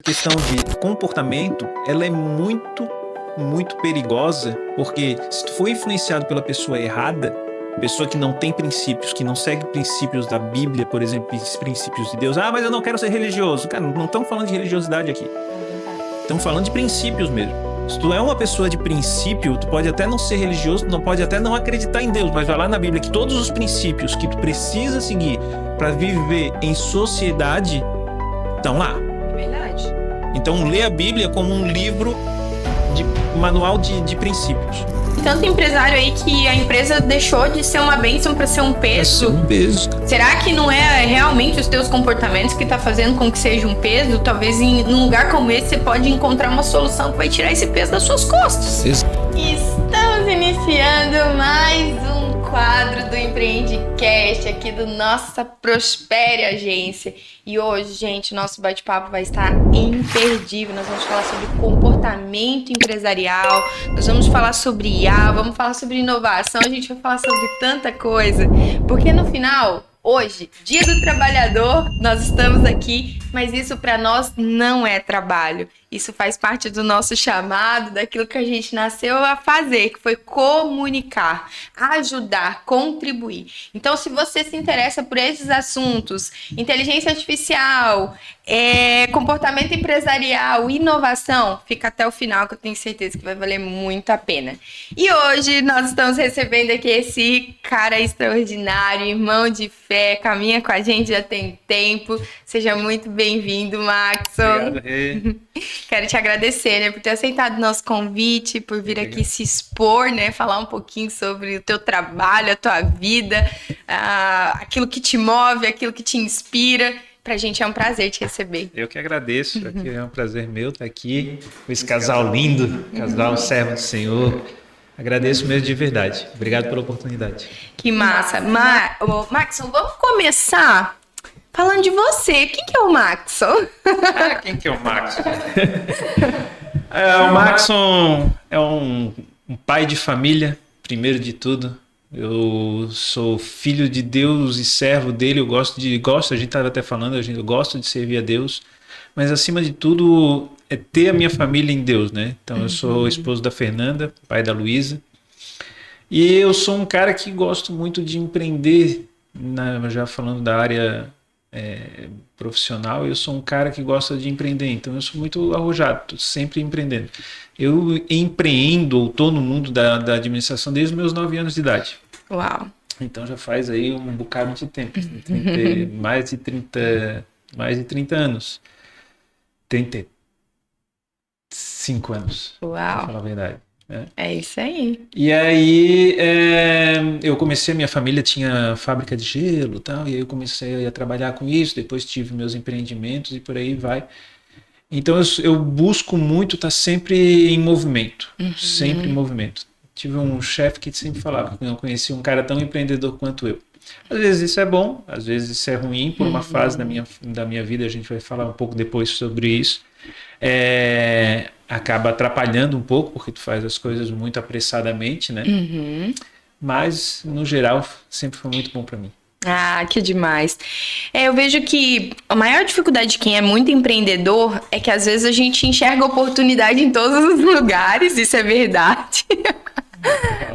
questão de comportamento, ela é muito, muito perigosa, porque se tu for influenciado pela pessoa errada, pessoa que não tem princípios, que não segue princípios da Bíblia, por exemplo, princípios de Deus. Ah, mas eu não quero ser religioso. Cara, não estamos falando de religiosidade aqui. Estamos falando de princípios mesmo. Se tu é uma pessoa de princípio, tu pode até não ser religioso, tu pode até não acreditar em Deus, mas vai lá na Bíblia que todos os princípios que tu precisa seguir para viver em sociedade estão lá. Verdade. Então lê a Bíblia como um livro de manual de princípios. Tanto empresário aí que a empresa deixou de ser uma bênção para ser um peso. Será que não é realmente os teus comportamentos que tá fazendo com que seja um peso? Talvez num lugar como esse você pode encontrar uma solução que vai tirar esse peso das suas costas. Estamos iniciando mais um quadro do Empreendicast aqui do Nossa Prospere Agência. E hoje, gente, nosso bate-papo vai estar imperdível. Nós vamos falar sobre comportamento empresarial, nós vamos falar sobre IA, vamos falar sobre inovação, a gente vai falar sobre tanta coisa. Porque no final, hoje, Dia do Trabalhador, nós estamos aqui, mas isso para nós não é trabalho. Isso faz parte do nosso chamado, daquilo que a gente nasceu a fazer, que foi comunicar, ajudar, contribuir. Então, se você se interessa por esses assuntos, inteligência artificial, comportamento empresarial, inovação, fica até o final que eu tenho certeza que vai valer muito a pena. E hoje nós estamos recebendo aqui esse cara extraordinário, irmão de fé, caminha com a gente já tem tempo. Seja muito bem-vindo, Maxson. Obrigado, Rê. Quero te agradecer, né, por ter aceitado o nosso convite, por vir aqui se expor, né, falar um pouquinho sobre o teu trabalho, a tua vida, aquilo que te move, aquilo que te inspira. Pra gente é um prazer te receber. Eu que agradeço, aqui é um prazer meu estar aqui com esse casal lindo, casal servo do Senhor. Agradeço mesmo de verdade. Obrigado pela oportunidade. Que massa. Maxson, vamos começar falando de você. Quem que é o Maxson? Quem que é o Maxson? O Maxson é um pai de família, primeiro de tudo. Eu sou filho de Deus e servo dele. A gente estava até falando, eu gosto de servir a Deus, mas acima de tudo é ter a minha família em Deus, né? Então eu sou esposo da Fernanda, pai da Luísa, e eu sou um cara que gosto muito de empreender, já falando da área profissional, eu sou um cara que gosta de empreender, então eu sou muito arrojado, tô sempre empreendendo. Eu empreendo, ou estou no mundo da administração desde os meus 9 anos de idade. Uau! Então já faz aí um bocado de tempo, mais de 30 anos. 35 anos, Uau! pra falar a verdade. É isso aí. E aí eu comecei, minha família tinha fábrica de gelo e tal, e aí eu comecei a trabalhar com isso, depois tive meus empreendimentos e por aí vai. Então eu busco muito estar sempre em movimento, sempre em movimento. Tive um chefe que sempre falava que eu não conhecia um cara tão empreendedor quanto eu. Às vezes isso é bom, às vezes isso é ruim, por uma fase da minha vida, a gente vai falar um pouco depois sobre isso. Acaba atrapalhando um pouco, porque tu faz as coisas muito apressadamente, né? Mas, no geral, sempre foi muito bom para mim. Ah, que demais. Eu vejo que a maior dificuldade de quem é muito empreendedor é que às vezes a gente enxerga oportunidade em todos os lugares, isso é verdade.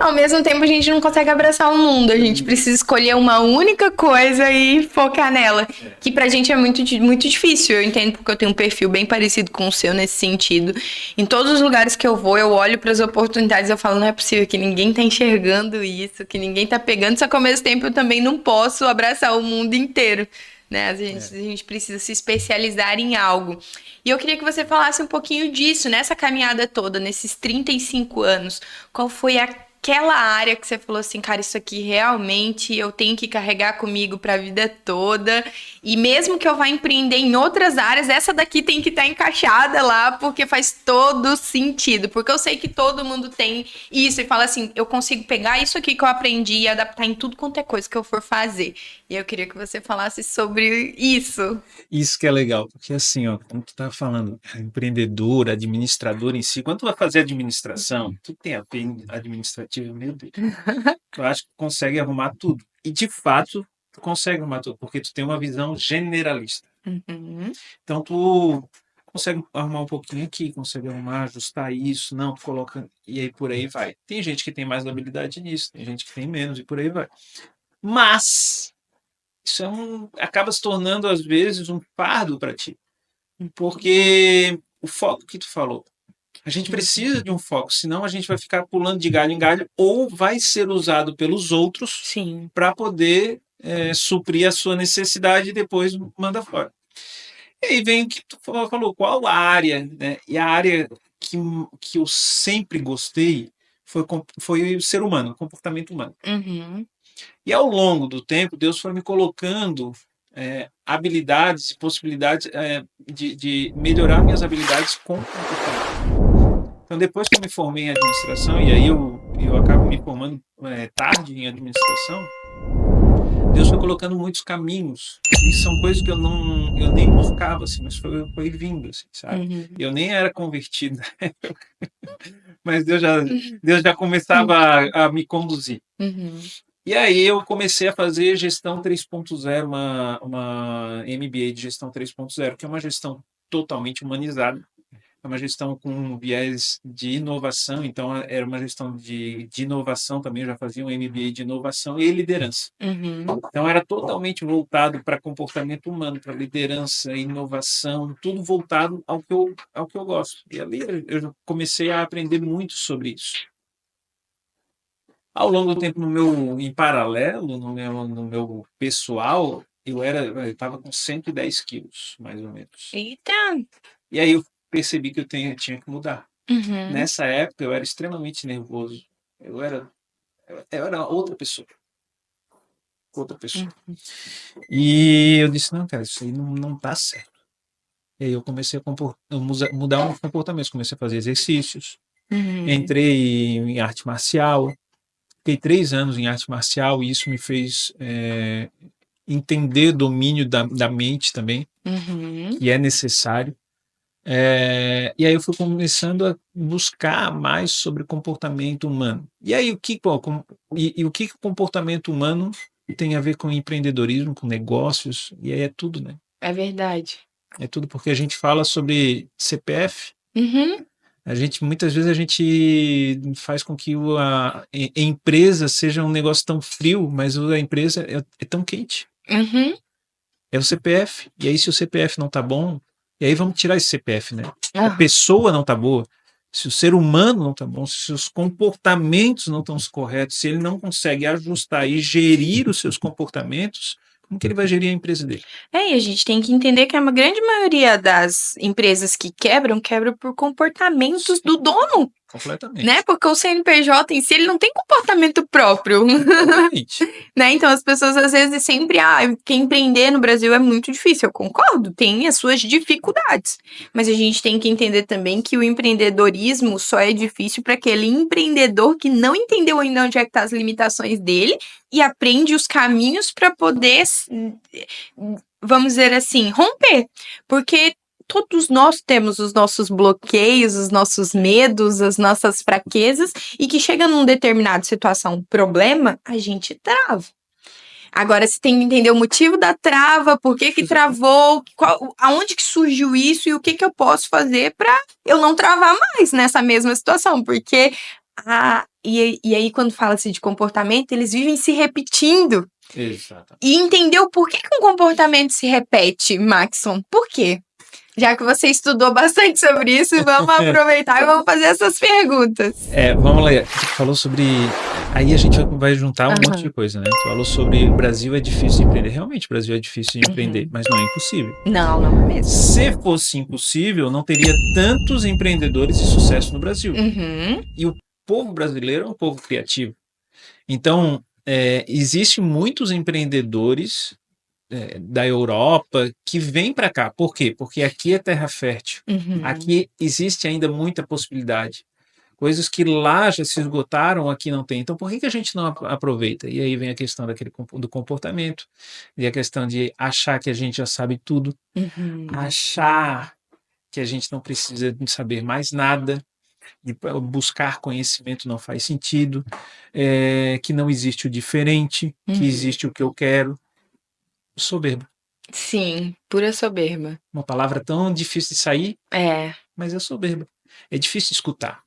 Ao mesmo tempo a gente não consegue abraçar o mundo, a gente precisa escolher uma única coisa e focar nela, que pra gente é muito, muito difícil. Eu entendo porque eu tenho um perfil bem parecido com o seu nesse sentido. Em todos os lugares que eu vou, eu olho pras oportunidades e eu falo, não é possível que ninguém tá enxergando isso, que ninguém tá pegando, só que ao mesmo tempo eu também não posso abraçar o mundo inteiro, né? A gente precisa se especializar em algo. E eu queria que você falasse um pouquinho disso, nessa caminhada toda, nesses 35 anos. Qual foi aquela área que você falou assim, cara, isso aqui realmente eu tenho que carregar comigo para a vida toda. E mesmo que eu vá empreender em outras áreas, essa daqui tem que estar encaixada lá, porque faz todo sentido. Porque eu sei que todo mundo tem isso e fala assim, eu consigo pegar isso aqui que eu aprendi e adaptar em tudo quanto é coisa que eu for fazer. E eu queria que você falasse sobre isso. Isso que é legal, porque assim, ó, como tu tá falando, empreendedor, administrador em si, quando tu vai fazer administração, tu tem a ver administrativa, meu Deus, tu acha que consegue arrumar tudo. E de fato, tu consegue arrumar tudo, porque tu tem uma visão generalista. Então consegue arrumar um pouquinho aqui, consegue arrumar, ajustar isso, não, coloca, e aí por aí vai. Tem gente que tem mais habilidade nisso, tem gente que tem menos, e por aí vai. Mas isso acaba se tornando, às vezes, um fardo para ti. Porque o foco que tu falou, a gente precisa de um foco, senão a gente vai ficar pulando de galho em galho ou vai ser usado pelos outros para poder suprir a sua necessidade e depois manda fora. E aí vem o que tu falou, qual a área, né? E a área que eu sempre gostei foi o ser humano, o comportamento humano. Uhum. E ao longo do tempo, Deus foi me colocando habilidades e possibilidades de melhorar minhas habilidades com o comportamento. Então, depois que eu me formei em administração, e aí eu acabo me formando tarde em administração, Deus foi colocando muitos caminhos, e são coisas que eu nem buscava, assim, mas foi vindo, assim, sabe? Uhum. Eu nem era convertido, mas Deus já começava a me conduzir. Uhum. E aí eu comecei a fazer gestão 3.0, uma MBA de gestão 3.0, que é uma gestão totalmente humanizada, é uma gestão com um viés de inovação, então era uma gestão de inovação também, eu já fazia um MBA de inovação e liderança. Uhum. Então era totalmente voltado para comportamento humano, para liderança, inovação, tudo voltado ao que eu gosto. E ali eu comecei a aprender muito sobre isso. Ao longo do tempo, em paralelo, no meu pessoal, eu estava com 110 quilos, mais ou menos. Eita! E aí eu percebi que eu tinha que mudar. Uhum. Nessa época, eu era extremamente nervoso. Eu era outra pessoa. Outra pessoa. Uhum. E eu disse, não, cara, isso aí não tá certo. E aí eu comecei a mudar um comportamento. Comecei a fazer exercícios. Uhum. Entrei em arte marcial. Fiquei 3 anos em arte marcial e isso me fez entender domínio da mente também, que é necessário. E aí eu fui começando a buscar mais sobre comportamento humano. E aí o que o comportamento humano tem a ver com empreendedorismo, com negócios, e aí é tudo, né? É verdade. É tudo porque a gente fala sobre CPF. Uhum. Muitas vezes a gente faz com que a empresa seja um negócio tão frio, mas a empresa é tão quente. Uhum. É o CPF. E aí, se o CPF não tá bom, e aí vamos tirar esse CPF, né? A pessoa não tá boa, se o ser humano não tá bom, se os comportamentos não estão corretos, se ele não consegue ajustar e gerir os seus comportamentos, como que ele vai gerir a empresa dele? E a gente tem que entender que a grande maioria das empresas que quebram por comportamentos do dono. Completamente. Né? Porque o CNPJ em si, ele não tem comportamento próprio. Né? Então as pessoas às vezes sempre, que empreender no Brasil é muito difícil. Eu concordo, tem as suas dificuldades. Mas a gente tem que entender também que o empreendedorismo só é difícil para aquele empreendedor que não entendeu ainda onde é que tá as limitações dele e aprende os caminhos para poder, vamos dizer assim, romper. Porque todos nós temos os nossos bloqueios, os nossos medos, as nossas fraquezas, e que chega numa determinada situação, problema, a gente trava. Agora, você tem que entender o motivo da trava, por que travou, aonde que surgiu isso e o que eu posso fazer para eu não travar mais nessa mesma situação, porque e aí quando fala-se de comportamento, eles vivem se repetindo. Exato. E entender o porquê que um comportamento se repete, Maxson, por quê? Já que você estudou bastante sobre isso, vamos aproveitar e vamos fazer essas perguntas. Vamos lá. Você falou sobre... Aí a gente vai juntar um monte de coisa, né? Você falou sobre o Brasil é difícil de empreender. Realmente, o Brasil é difícil de empreender, mas não é impossível. Não é mesmo. Se fosse impossível, não teria tantos empreendedores de sucesso no Brasil. E o povo brasileiro é um povo criativo. Então, existem muitos empreendedores da Europa que vêm para cá. Por quê? Porque aqui é terra fértil. Aqui existe ainda muita possibilidade. Coisas que lá já se esgotaram, aqui não tem. Então, por que a gente não aproveita? E aí vem a questão do comportamento, e a questão de achar que a gente já sabe tudo, achar que a gente não precisa de saber mais nada, de buscar conhecimento não faz sentido, que não existe o diferente, que existe o que eu quero. Soberba. Sim, pura soberba. Uma palavra tão difícil de sair, É. mas é soberba. É difícil de escutar.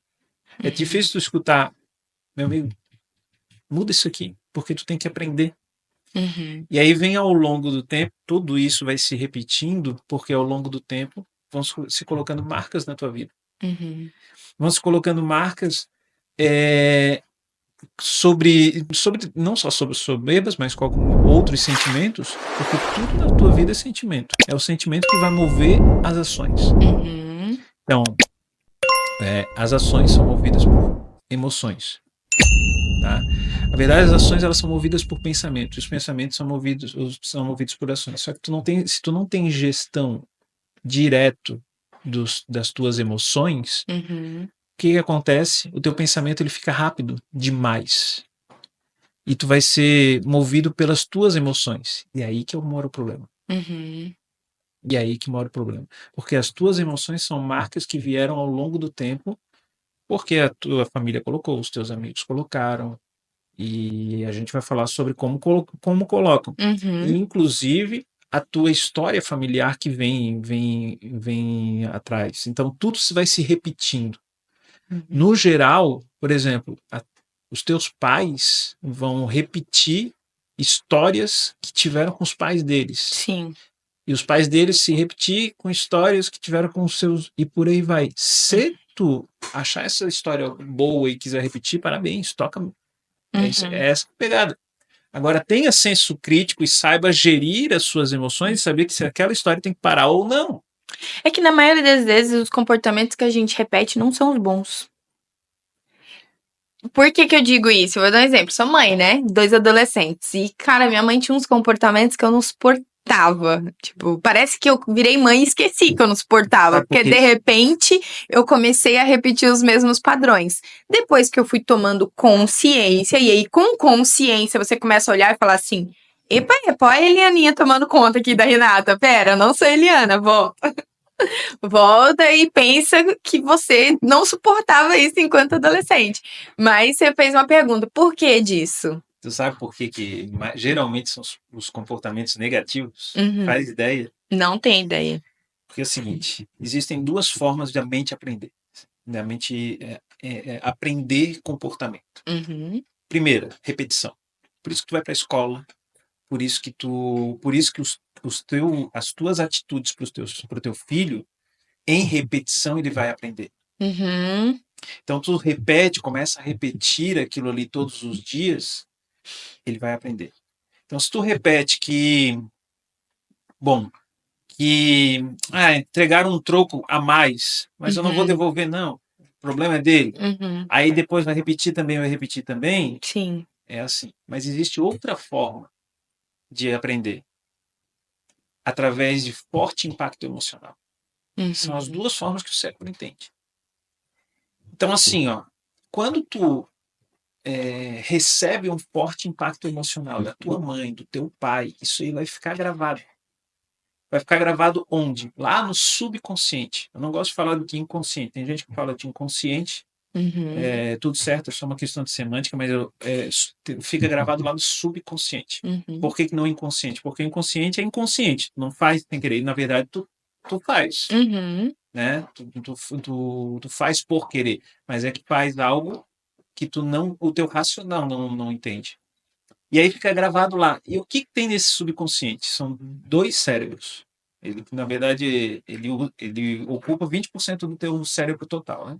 É Uhum. difícil de escutar, meu amigo, muda isso aqui, porque tu tem que aprender. Uhum. E aí vem ao longo do tempo, tudo isso vai se repetindo, porque ao longo do tempo vão se colocando marcas na tua vida. Uhum. Vão se colocando marcas é, sobre não só sobre soberbas, mas com outros sentimentos, porque tudo na tua vida é sentimento. É o sentimento que vai mover as ações. Uhum. Então, as ações são movidas por emoções. Tá? Na verdade, as ações elas são movidas por pensamentos. Os pensamentos são movidos por ações. Só que se tu não tem gestão direto das tuas emoções, Uhum. o que acontece? O teu pensamento ele fica rápido demais. E tu vai ser movido pelas tuas emoções. E é aí que mora o problema. Uhum. E é aí que mora o problema. Porque as tuas emoções são marcas que vieram ao longo do tempo, porque a tua família colocou, os teus amigos colocaram, e a gente vai falar sobre como colocam. E, Uhum. inclusive, a tua história familiar que vem atrás. Então, tudo vai se repetindo. Uhum. No geral, por exemplo, os teus pais vão repetir histórias que tiveram com os pais deles. Sim. E os pais deles se repetir com histórias que tiveram com os seus. E por aí vai. Se tu achar essa história boa e quiser repetir, parabéns, toca. Uhum. É essa a pegada. Agora, tenha senso crítico e saiba gerir as suas emoções e saber que se aquela história tem que parar ou não. É que na maioria das vezes os comportamentos que a gente repete não são os bons. Por que eu digo isso? Eu vou dar um exemplo. Sou mãe, né? 2 adolescentes. E, cara, minha mãe tinha uns comportamentos que eu não suportava. Tipo, parece que eu virei mãe e esqueci que eu não suportava. Sabe por Porque, quê? de repente, eu comecei a repetir os mesmos padrões. Depois que eu fui tomando consciência, e aí, com consciência, você começa a olhar e falar assim: epa, olha a Elianinha tomando conta aqui da Renata. Pera, eu não sou Eliana, vó. Volta e pensa que você não suportava isso enquanto adolescente. Mas você fez uma pergunta, por que disso? Tu sabe por que geralmente são os comportamentos negativos? Uhum. Faz ideia? Não tem ideia. Porque é o seguinte, existem duas formas da mente aprender. Da mente aprender comportamento. Uhum. Primeira, repetição. Por isso que tu vai para a escola, por isso que as tuas atitudes para o teu filho, em repetição ele vai aprender. Uhum. Então tu repete, começa a repetir aquilo ali todos os dias, ele vai aprender. Então se tu repete que entregaram um troco a mais, mas eu não vou devolver não, o problema é dele. Uhum. Aí depois vai repetir também, Sim. é assim. Mas existe outra forma de aprender, através de forte impacto emocional. São as duas formas que o cérebro entende. Então assim, quando tu recebe um forte impacto emocional da tua mãe, do teu pai, isso aí vai ficar gravado. Vai ficar gravado onde? Lá no subconsciente. Eu não gosto de falar de inconsciente. Tem gente que fala de inconsciente, tudo certo, é só uma questão de semântica, mas fica gravado lá no subconsciente. Por que não inconsciente? Porque o inconsciente é inconsciente, não faz sem querer. Na verdade, tu faz. Né? Tu faz por querer, mas é que faz algo que o teu racional não entende. E aí fica gravado lá. E o que tem nesse subconsciente? São dois cérebros. Ele, na verdade, ele ocupa 20% do teu cérebro total, né?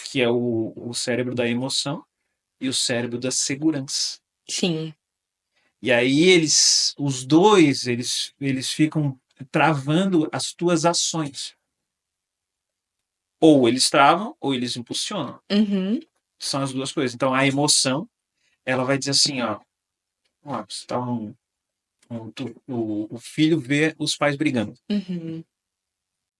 Que é o cérebro da emoção e o cérebro da segurança. Sim. E aí os dois, eles ficam travando as tuas ações. Ou eles travam, ou eles impulsionam. São as duas coisas. Então, a emoção, ela vai dizer assim, está o filho vê os pais brigando.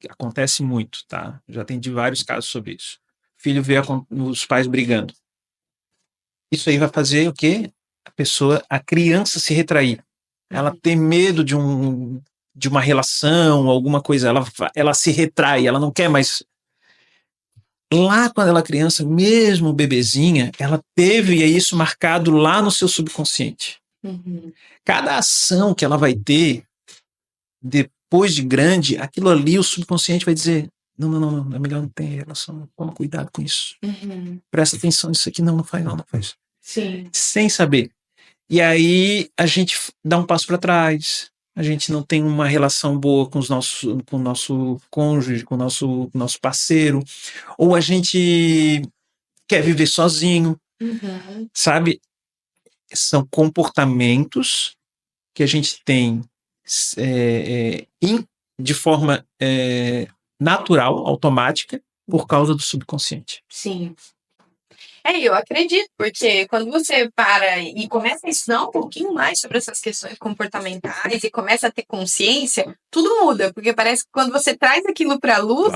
Acontece muito, tá? Já tem de vários casos sobre isso. O filho vê os pais brigando. Isso aí vai fazer o quê? A criança se retrair. Ela tem medo de uma relação, alguma coisa. Ela se retrai, ela não quer mais. Lá quando ela é criança, mesmo bebezinha, ela teve isso marcado lá no seu subconsciente. Cada ação que ela vai ter depois de grande, aquilo ali o subconsciente vai dizer, não, é melhor não ter relação, toma cuidado com isso. Presta atenção nisso aqui, não faz. Sim. Sem saber. E aí a gente dá um passo para trás, a gente não tem uma relação boa com o nosso cônjuge, com o nosso parceiro, ou a gente quer viver sozinho, sabe? São comportamentos que a gente tem de forma natural, automática, por causa do subconsciente. Sim. Eu acredito, porque quando você para e começa a estudar um pouquinho mais sobre essas questões comportamentais e começa a ter consciência, tudo muda, porque parece que quando você traz aquilo para a luz,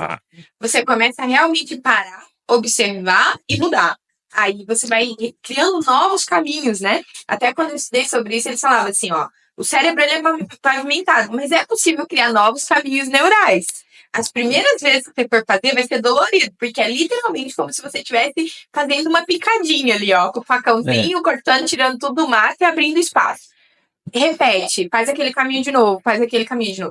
você começa a realmente parar, observar e mudar. Aí você vai criando novos caminhos, né? Até quando eu estudei sobre isso, eles falavam assim, ó, o cérebro ele é pavimentado, mas é possível criar novos caminhos neurais. As primeiras vezes que você for fazer vai ser dolorido, porque é literalmente como se você estivesse fazendo uma picadinha ali, ó, com o facãozinho, cortando, tirando tudo do mato e abrindo espaço. Repete, faz aquele caminho de novo,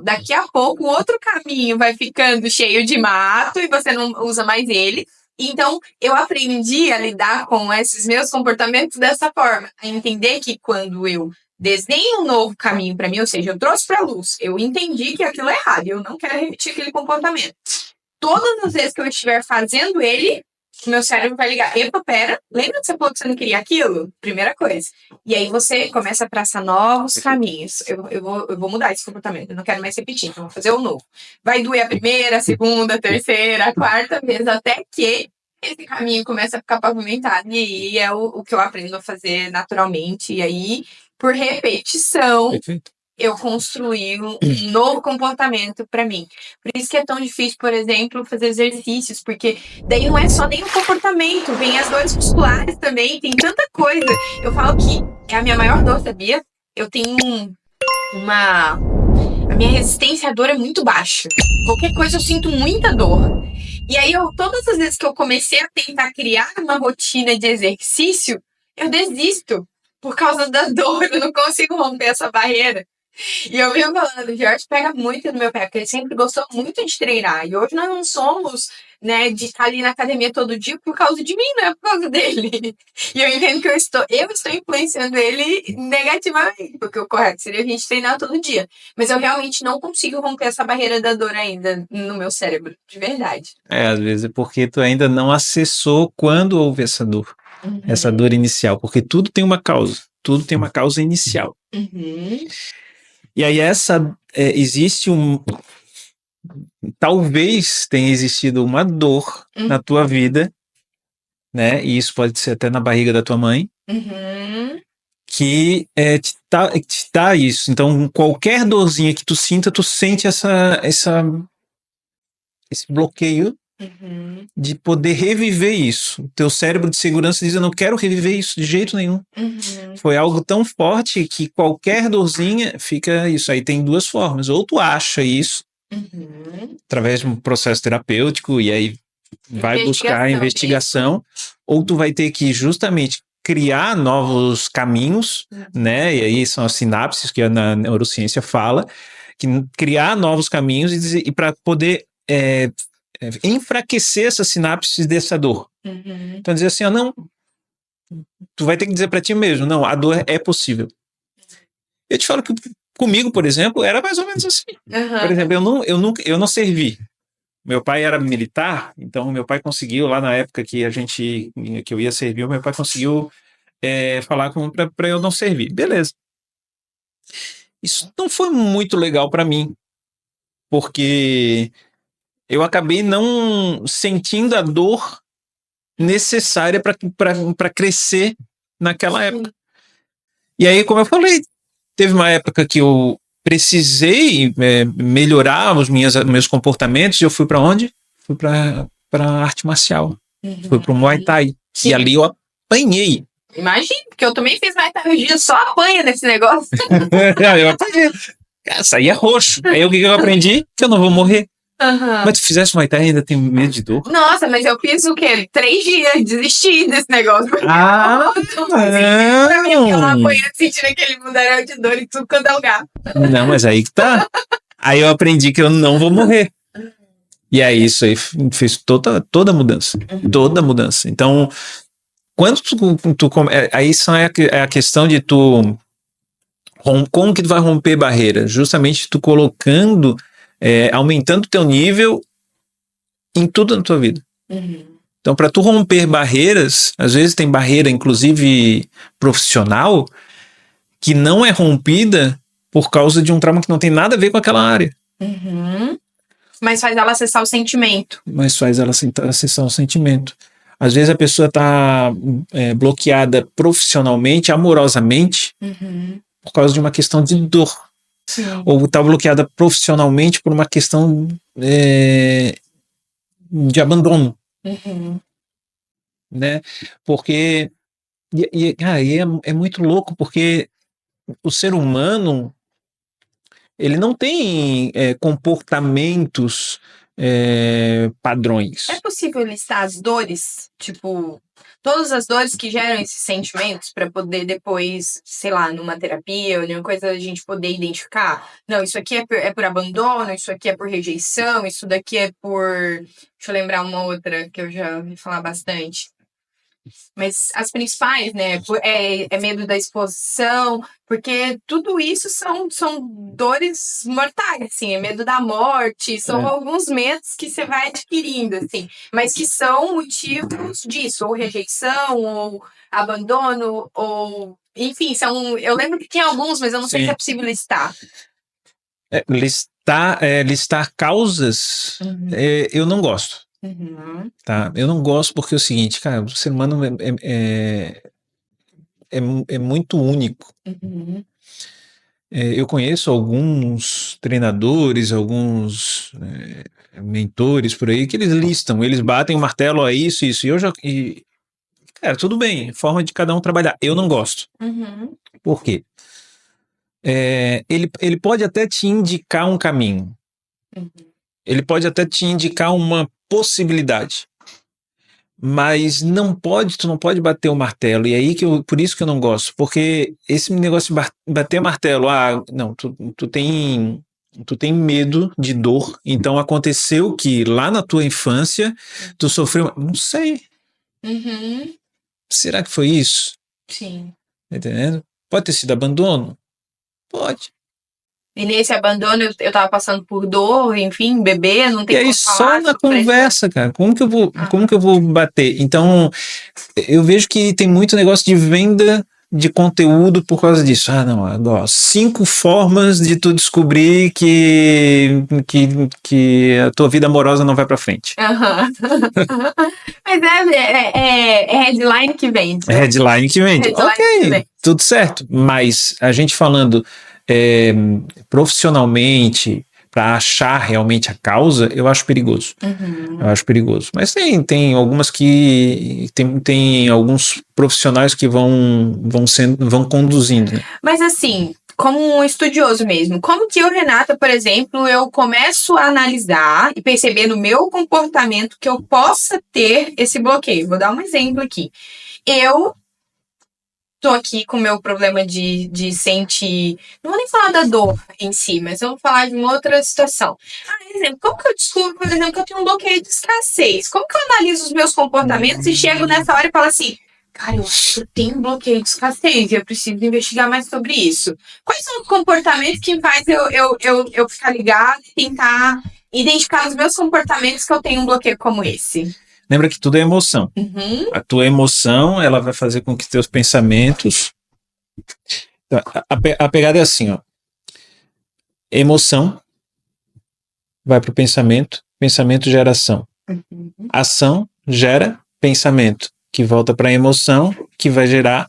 Daqui a pouco, o outro caminho vai ficando cheio de mato e você não usa mais ele. Então, eu aprendi a lidar com esses meus comportamentos dessa forma, a entender que quando eu desenho um novo caminho para mim, ou seja, eu trouxe para a luz, eu entendi que aquilo é errado, eu não quero repetir aquele comportamento. Todas as vezes que eu estiver fazendo ele, meu cérebro vai ligar, epa, pera, lembra que você falou que você não queria aquilo? Primeira coisa. E aí você começa a traçar novos caminhos. Eu vou mudar esse comportamento, eu não quero mais repetir, então vou fazer o novo. Vai doer a primeira, a segunda, a terceira, a quarta vez, até que esse caminho começa a ficar pavimentado. E aí é o que eu aprendo a fazer naturalmente. E aí, por repetição, eu construí um novo comportamento para mim. Por isso que é tão difícil, por exemplo, fazer exercícios, porque daí não é só nem o comportamento, vem as dores musculares também, tem tanta coisa. Eu falo que é a minha maior dor, sabia? Eu tenho a minha resistência à dor é muito baixa. Qualquer coisa eu sinto muita dor. E aí, todas as vezes que eu comecei a tentar criar uma rotina de exercício, eu desisto por causa da dor, eu não consigo romper essa barreira. E eu venho falando, o Jorge pega muito no meu pé, porque ele sempre gostou muito de treinar. E hoje nós não somos, né, de estar ali na academia todo dia por causa de mim, não é por causa dele. E eu entendo que eu estou influenciando ele negativamente, porque o correto seria a gente treinar todo dia. Mas eu realmente não consigo romper essa barreira da dor ainda no meu cérebro, de verdade. Às vezes é porque tu ainda não acessou quando houve essa dor. Essa dor inicial, porque tudo tem uma causa inicial. E aí existe talvez tenha existido uma dor na tua vida, né? E isso pode ser até na barriga da tua mãe, que te dá isso. Então, qualquer dorzinha que tu sinta, tu sente esse bloqueio de poder reviver isso. O teu cérebro de segurança diz, eu não quero reviver isso de jeito nenhum. Foi algo tão forte que qualquer dorzinha fica isso. Aí tem duas formas. Ou tu acha isso através de um processo terapêutico e aí vai buscar a investigação, ou tu vai ter que justamente criar novos caminhos, né? E aí são as sinapses que a neurociência fala, que criar novos caminhos e para poder enfraquecer essas sinapses dessa dor. Então dizer assim, não, tu vai ter que dizer para ti mesmo, não, a dor é possível. Eu te falo que comigo, por exemplo, era mais ou menos assim. Por exemplo, eu não servi. Meu pai era militar, então meu pai conseguiu, lá na época que eu ia servir, meu pai conseguiu falar para eu não servir. Beleza. Isso não foi muito legal para mim, porque eu acabei não sentindo a dor necessária para crescer naquela época. E aí, como eu falei, teve uma época que eu precisei melhorar os meus comportamentos e eu fui para onde? Fui para arte marcial. Fui para o Muay Thai. E ali eu apanhei. Imagina, porque eu também fiz Muay Thai, eu só apanha nesse negócio. Eu apanhei. Saía roxo. Aí o que eu aprendi? Que eu não vou morrer. Mas tu fizesse Muay Thai e ainda tem medo de dor? Nossa, mas eu fiz o quê? 3 dias, desisti desse negócio. Pra mim, aquela apanha, sentindo aquele mundaréu de dor em tudo quanto é lugar. Não, mas aí que tá. Aí eu aprendi que eu não vou morrer. E aí isso aí fez toda a mudança. Toda a mudança. Então, quando aí é a questão de tu... Como que tu vai romper barreiras? Justamente tu colocando, aumentando o teu nível em tudo na tua vida. Então, para tu romper barreiras, às vezes tem barreira, inclusive profissional, que não é rompida por causa de um trauma que não tem nada a ver com aquela área. Mas faz ela acessar o sentimento. Mas faz ela acessar o sentimento. Às vezes a pessoa está bloqueada profissionalmente, amorosamente, por causa de uma questão de dor. Sim. Ou está bloqueada profissionalmente por uma questão de abandono. Né? Porque é muito louco, porque o ser humano ele não tem comportamentos padrões. É possível listar as dores, tipo, todas as dores que geram esses sentimentos para poder depois, sei lá, numa terapia ou nenhuma coisa, a gente poder identificar? Não, isso aqui é por abandono, isso aqui é por rejeição, isso daqui é por... Deixa eu lembrar uma outra que eu já ouvi falar bastante. Mas as principais, né, é medo da exposição, porque tudo isso são dores mortais, assim, é medo da morte, são alguns medos que você vai adquirindo, assim, mas que são motivos disso, ou rejeição, ou abandono, ou, enfim, eu lembro que tem alguns, mas eu não sei se é possível listar. Listar causas, eu não gosto. Tá? Eu não gosto porque é o seguinte, cara, o ser humano é muito único. Eu conheço alguns treinadores, alguns mentores por aí que eles batem o martelo a isso, e cara, tudo bem, forma de cada um trabalhar. Eu não gosto. Por quê? Ele pode até te indicar um caminho. Ele pode até te indicar uma possibilidade. Mas tu não pode bater o martelo. E aí por isso que eu não gosto. Porque esse negócio de bater martelo, não, tu tem medo de dor. Então aconteceu que lá na tua infância tu sofreu. Não sei. Será que foi isso? Sim. Tá entendendo? Pode ter sido abandono? Pode. E nesse abandono eu tava passando por dor, enfim, bebê, não tem como falar. E aí só na conversa, cara, como que eu vou bater? Então, eu vejo que tem muito negócio de venda de conteúdo por causa disso. Não, agora 5 formas de tu descobrir que a tua vida amorosa não vai pra frente. Mas é headline que vende. Né? Headline que vende. Ok, tudo certo. Mas a gente falando profissionalmente, para achar realmente a causa, eu acho perigoso. Eu acho perigoso. Mas tem algumas que... Tem alguns profissionais que vão conduzindo. Né? Mas assim, como um estudioso mesmo, como que eu, Renata, por exemplo, eu começo a analisar e perceber no meu comportamento que eu possa ter esse bloqueio? Vou dar um exemplo aqui. Eu tô aqui com o meu problema de sentir... Não vou nem falar da dor em si, mas eu vou falar de uma outra situação. Por exemplo, como que eu descubro, por exemplo, que eu tenho um bloqueio de escassez? Como que eu analiso os meus comportamentos e chego nessa hora e falo assim, cara, eu acho que eu tenho um bloqueio de escassez e eu preciso investigar mais sobre isso. Quais são os comportamentos que faz eu ficar ligado e tentar identificar nos meus comportamentos que eu tenho um bloqueio como esse? Lembra que tudo é emoção. A tua emoção, ela vai fazer com que teus pensamentos... A pegada é assim, ó. Emoção vai para o pensamento, pensamento gera ação. Ação gera pensamento, que volta para a emoção, que vai gerar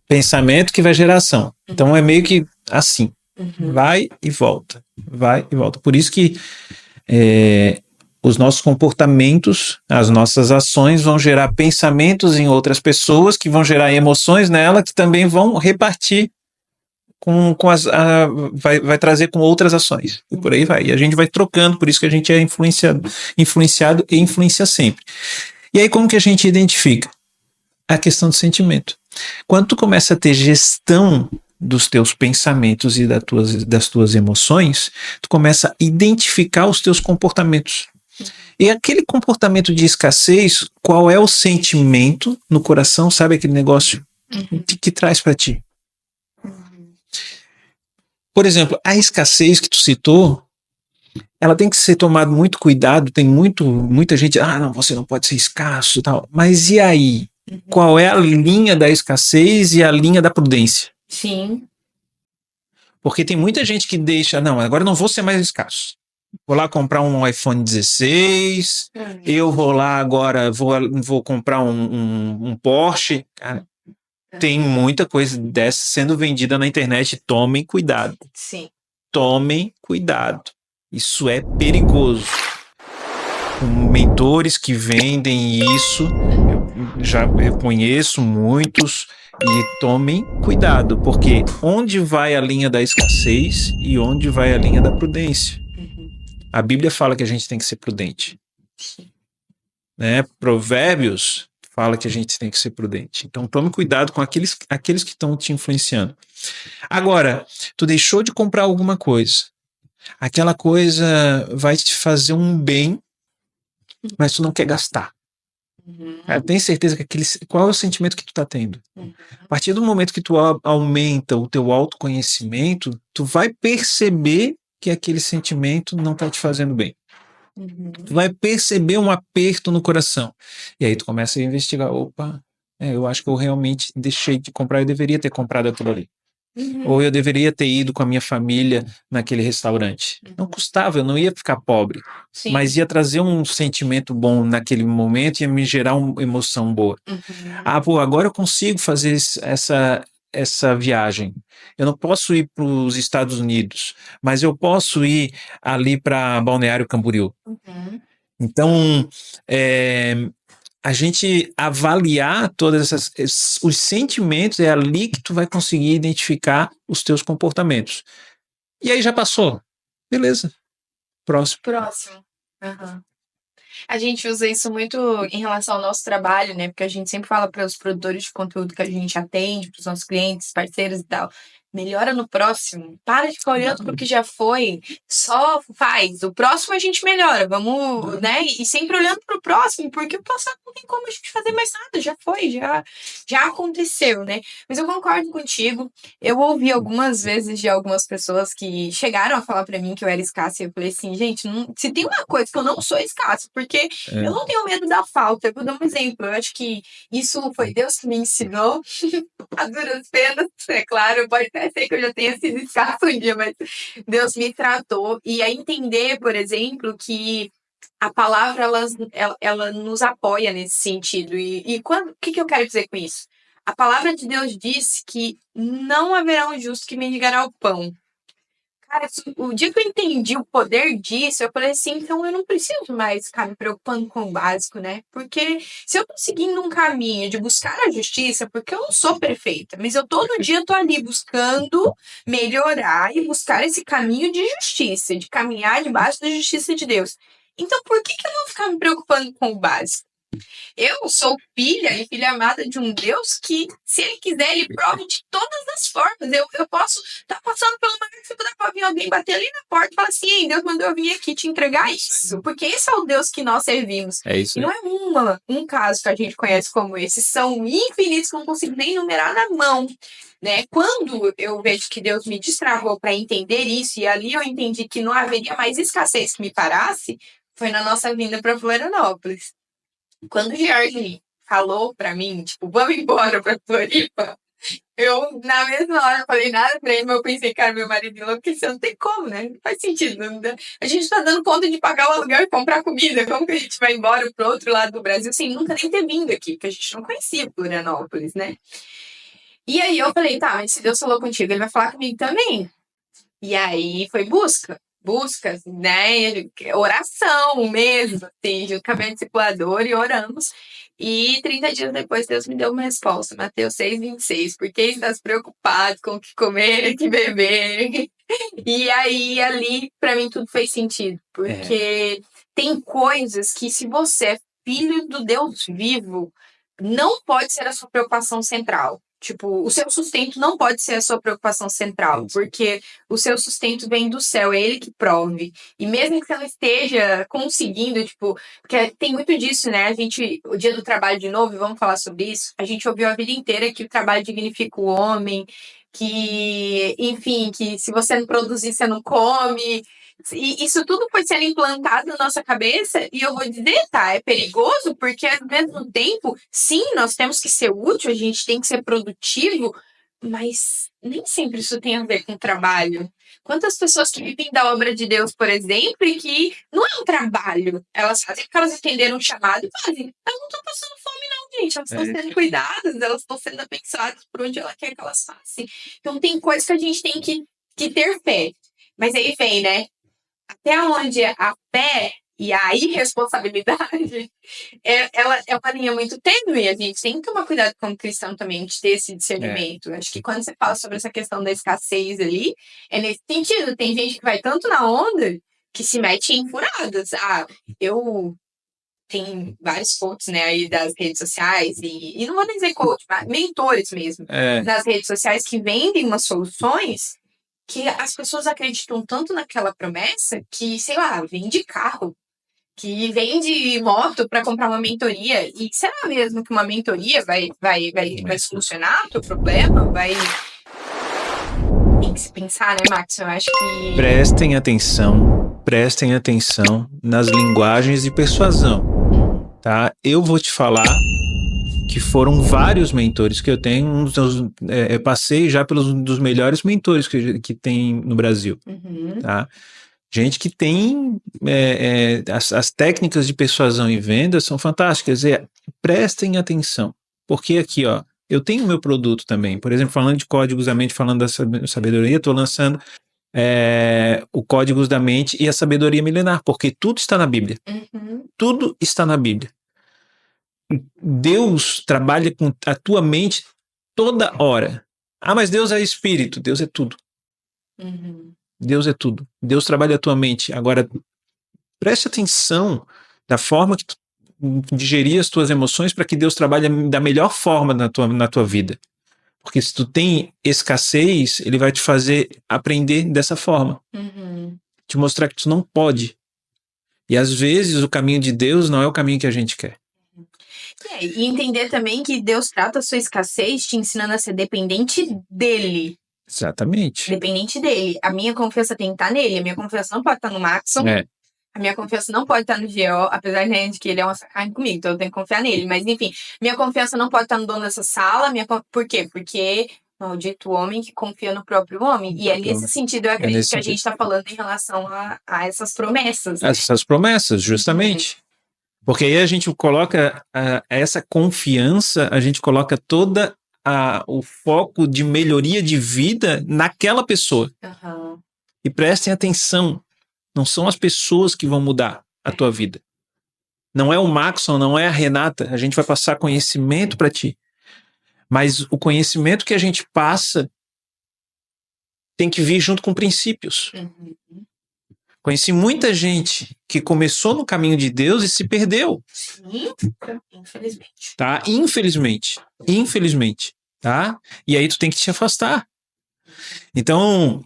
pensamento, que vai gerar ação. Então é meio que assim. Vai e volta. Vai e volta. Por isso que... os nossos comportamentos, as nossas ações vão gerar pensamentos em outras pessoas, que vão gerar emoções nela, que também vão repartir vai trazer com outras ações. E por aí vai. E a gente vai trocando, por isso que a gente é influenciado e influencia sempre. E aí como que a gente identifica? A questão do sentimento. Quando tu começa a ter gestão dos teus pensamentos e das tuas emoções, tu começa a identificar os teus comportamentos. E aquele comportamento de escassez, qual é o sentimento no coração, sabe aquele negócio que traz para ti? Por exemplo, a escassez que tu citou, ela tem que ser tomada muito cuidado, tem muita gente, não, você não pode ser escasso e tal. Mas e aí? Qual é a linha da escassez e a linha da prudência? Sim. Porque tem muita gente que deixa, não, agora eu não vou ser mais escasso. Vou lá comprar um iPhone 16, eu vou lá agora, vou comprar um Porsche. Cara, tem muita coisa dessa sendo vendida na internet, tomem cuidado. Sim. Tomem cuidado. Isso é perigoso. Com mentores que vendem isso, eu conheço muitos, e tomem cuidado, porque onde vai a linha da escassez e onde vai a linha da prudência? A Bíblia fala que a gente tem que ser prudente. Né? Provérbios fala que a gente tem que ser prudente. Então tome cuidado com aqueles que estão te influenciando. Agora, tu deixou de comprar alguma coisa. Aquela coisa vai te fazer um bem, mas tu não quer gastar. Cara, tem certeza que qual é o sentimento que tu tá tendo? A partir do momento que tu aumenta o teu autoconhecimento, tu vai perceber que aquele sentimento não tá te fazendo bem. Tu vai perceber um aperto no coração. E aí tu começa a investigar, opa, eu acho que eu realmente deixei de comprar, eu deveria ter comprado aquilo ali. Ou eu deveria ter ido com a minha família naquele restaurante. Não custava, eu não ia ficar pobre. Sim. Mas ia trazer um sentimento bom naquele momento, ia me gerar uma emoção boa. Agora eu consigo fazer essa viagem. Eu não posso ir para os Estados Unidos, mas eu posso ir ali para Balneário Camboriú. Então, a gente avaliar todos os sentimentos, é ali que tu vai conseguir identificar os teus comportamentos. E aí já passou. Beleza. Próximo. A gente usa isso muito em relação ao nosso trabalho, né? Porque a gente sempre fala para os produtores de conteúdo que a gente atende, para os nossos clientes, parceiros e tal. Melhora no próximo. Para de ficar olhando pro que já foi. Só faz. O próximo a gente melhora. Vamos, né? E sempre olhando pro próximo, porque o passado não tem como a gente fazer mais nada. Já foi, já aconteceu, né? Mas eu concordo contigo. Eu ouvi algumas vezes de algumas pessoas que chegaram a falar para mim que eu era escassa. E eu falei assim, gente, se tem uma coisa que eu não sou escassa, porque eu não tenho medo da falta. Eu vou dar um exemplo. Eu acho que isso foi Deus que me ensinou. A duras penas, é claro, pode até ser que eu já tenha sido escasso um dia, mas Deus me tratou. E a entender, por exemplo, que a palavra, ela nos apoia nesse sentido. E o que eu quero dizer com isso? A palavra de Deus diz que não haverá um justo que mendigará o pão. Cara, o dia que eu entendi o poder disso, eu falei assim, então eu não preciso mais ficar me preocupando com o básico, né? Porque se eu tô seguindo um caminho de buscar a justiça, porque eu não sou perfeita, mas eu todo dia tô ali buscando melhorar e buscar esse caminho de justiça, de caminhar debaixo da justiça de Deus. Então por que eu não ficar me preocupando com o básico? Eu sou filha e filha amada de um Deus que, se Ele quiser, Ele prove de todas as formas. Eu posso estar passando pela maior dificuldade para vir alguém bater ali na porta e falar assim, Deus mandou eu vir aqui te entregar isso. Porque esse é o Deus que nós servimos. É isso. E não é um caso que a gente conhece como esse. São infinitos que eu não consigo nem enumerar na mão. Né? Quando eu vejo que Deus me destravou para entender isso, e ali eu entendi que não haveria mais escassez que me parasse, foi na nossa vinda para Florianópolis. Quando o Jorge falou pra mim, tipo, vamos embora pra Floripa, eu, na mesma hora, não falei nada pra ele, mas eu pensei, cara, meu marido enlouqueceu, não tem como, né? Não faz sentido. A gente tá dando conta de pagar o aluguel e comprar comida. Como que a gente vai embora pro outro lado do Brasil sem nunca nem ter vindo aqui? Porque a gente não conhecia Florianópolis, né? E aí eu falei, tá, mas se Deus falou contigo, ele vai falar comigo também. E aí foi buscas, né, oração mesmo, assim, junto com a minha discipuladora e oramos. E 30 dias depois Deus me deu uma resposta, Mateus 6:26, porque estás preocupado com o que comer e que beber. E aí ali para mim tudo fez sentido, porque tem coisas que se você é filho do Deus vivo, não pode ser a sua preocupação central. Tipo, o seu sustento não pode ser a sua preocupação central, porque o seu sustento vem do céu, é ele que prove. E mesmo que você não esteja conseguindo, tipo, porque tem muito disso, né? O dia do trabalho de novo, vamos falar sobre isso, a gente ouviu a vida inteira que o trabalho dignifica o homem, que, enfim, que se você não produzir, você não come. E isso tudo foi sendo implantado na nossa cabeça, e eu vou dizer, tá, é perigoso, porque ao mesmo tempo, sim, nós temos que ser útil, a gente tem que ser produtivo, mas nem sempre isso tem a ver com trabalho. Quantas pessoas que vivem da obra de Deus, por exemplo, e que não é um trabalho, elas fazem porque elas entenderam o chamado e fazem. Elas não estão passando fome, não, gente. Elas estão sendo cuidadas, elas estão sendo abençoadas por onde ela quer que elas façam. Então tem coisas que a gente tem que ter fé. Mas aí vem, né? Até onde a fé e a irresponsabilidade ela é uma linha muito tênue. A gente tem que tomar cuidado como cristão também de ter esse discernimento. Acho que quando você fala sobre essa questão da escassez ali, é nesse sentido. Tem gente que vai tanto na onda que se mete em furadas. Eu tenho vários coaches, né, aí das redes sociais, e não vou nem dizer coach, mas mentores mesmo, das redes sociais que vendem umas soluções que as pessoas acreditam tanto naquela promessa que, sei lá, vende carro, que vende moto para comprar uma mentoria. E será mesmo que uma mentoria vai solucionar o teu problema? Tem que se pensar, né, Max? Eu acho que... Prestem atenção nas linguagens de persuasão, tá? Eu vou te falar que foram vários mentores que eu tenho. Eu passei já pelos dos melhores mentores que tem no Brasil, tá? Gente que tem as técnicas de persuasão e venda são fantásticas. Prestem atenção, porque aqui, ó, eu tenho o meu produto também. Por exemplo, falando de Códigos da Mente, falando da sabedoria, estou lançando o Códigos da Mente e a Sabedoria Milenar, porque tudo está na Bíblia. Tudo está na Bíblia. Deus trabalha com a tua mente toda hora. Mas Deus é espírito. Deus é tudo. Deus é tudo. Deus trabalha a tua mente. Agora, preste atenção da forma que tu digerir as tuas emoções para que Deus trabalhe da melhor forma na tua vida. Porque se tu tem escassez, ele vai te fazer aprender dessa forma. Te mostrar que tu não pode. E às vezes o caminho de Deus não é o caminho que a gente quer. E entender também que Deus trata a sua escassez te ensinando a ser dependente dele. Exatamente. Dependente dele. A minha confiança tem que estar nele. A minha confiança não pode estar no Maxon. A minha confiança não pode estar no GO, apesar de que ele é uma sacanagem comigo, então eu tenho que confiar nele. Mas enfim, minha confiança não pode estar no dono dessa sala. Por quê? Porque maldito homem que confia no próprio homem. E é nesse sentido, eu acredito que a gente está falando em relação a essas promessas. Né? Essas promessas, justamente. Porque aí a gente coloca essa confiança, a gente coloca toda o foco de melhoria de vida naquela pessoa. E prestem atenção, não são as pessoas que vão mudar a tua vida. Não é o Maxon, não é a Renata, a gente vai passar conhecimento para ti. Mas o conhecimento que a gente passa tem que vir junto com princípios. Conheci muita gente que começou no caminho de Deus e se perdeu. Sim, infelizmente. Tá? Infelizmente. Tá? E aí tu tem que te afastar. Então,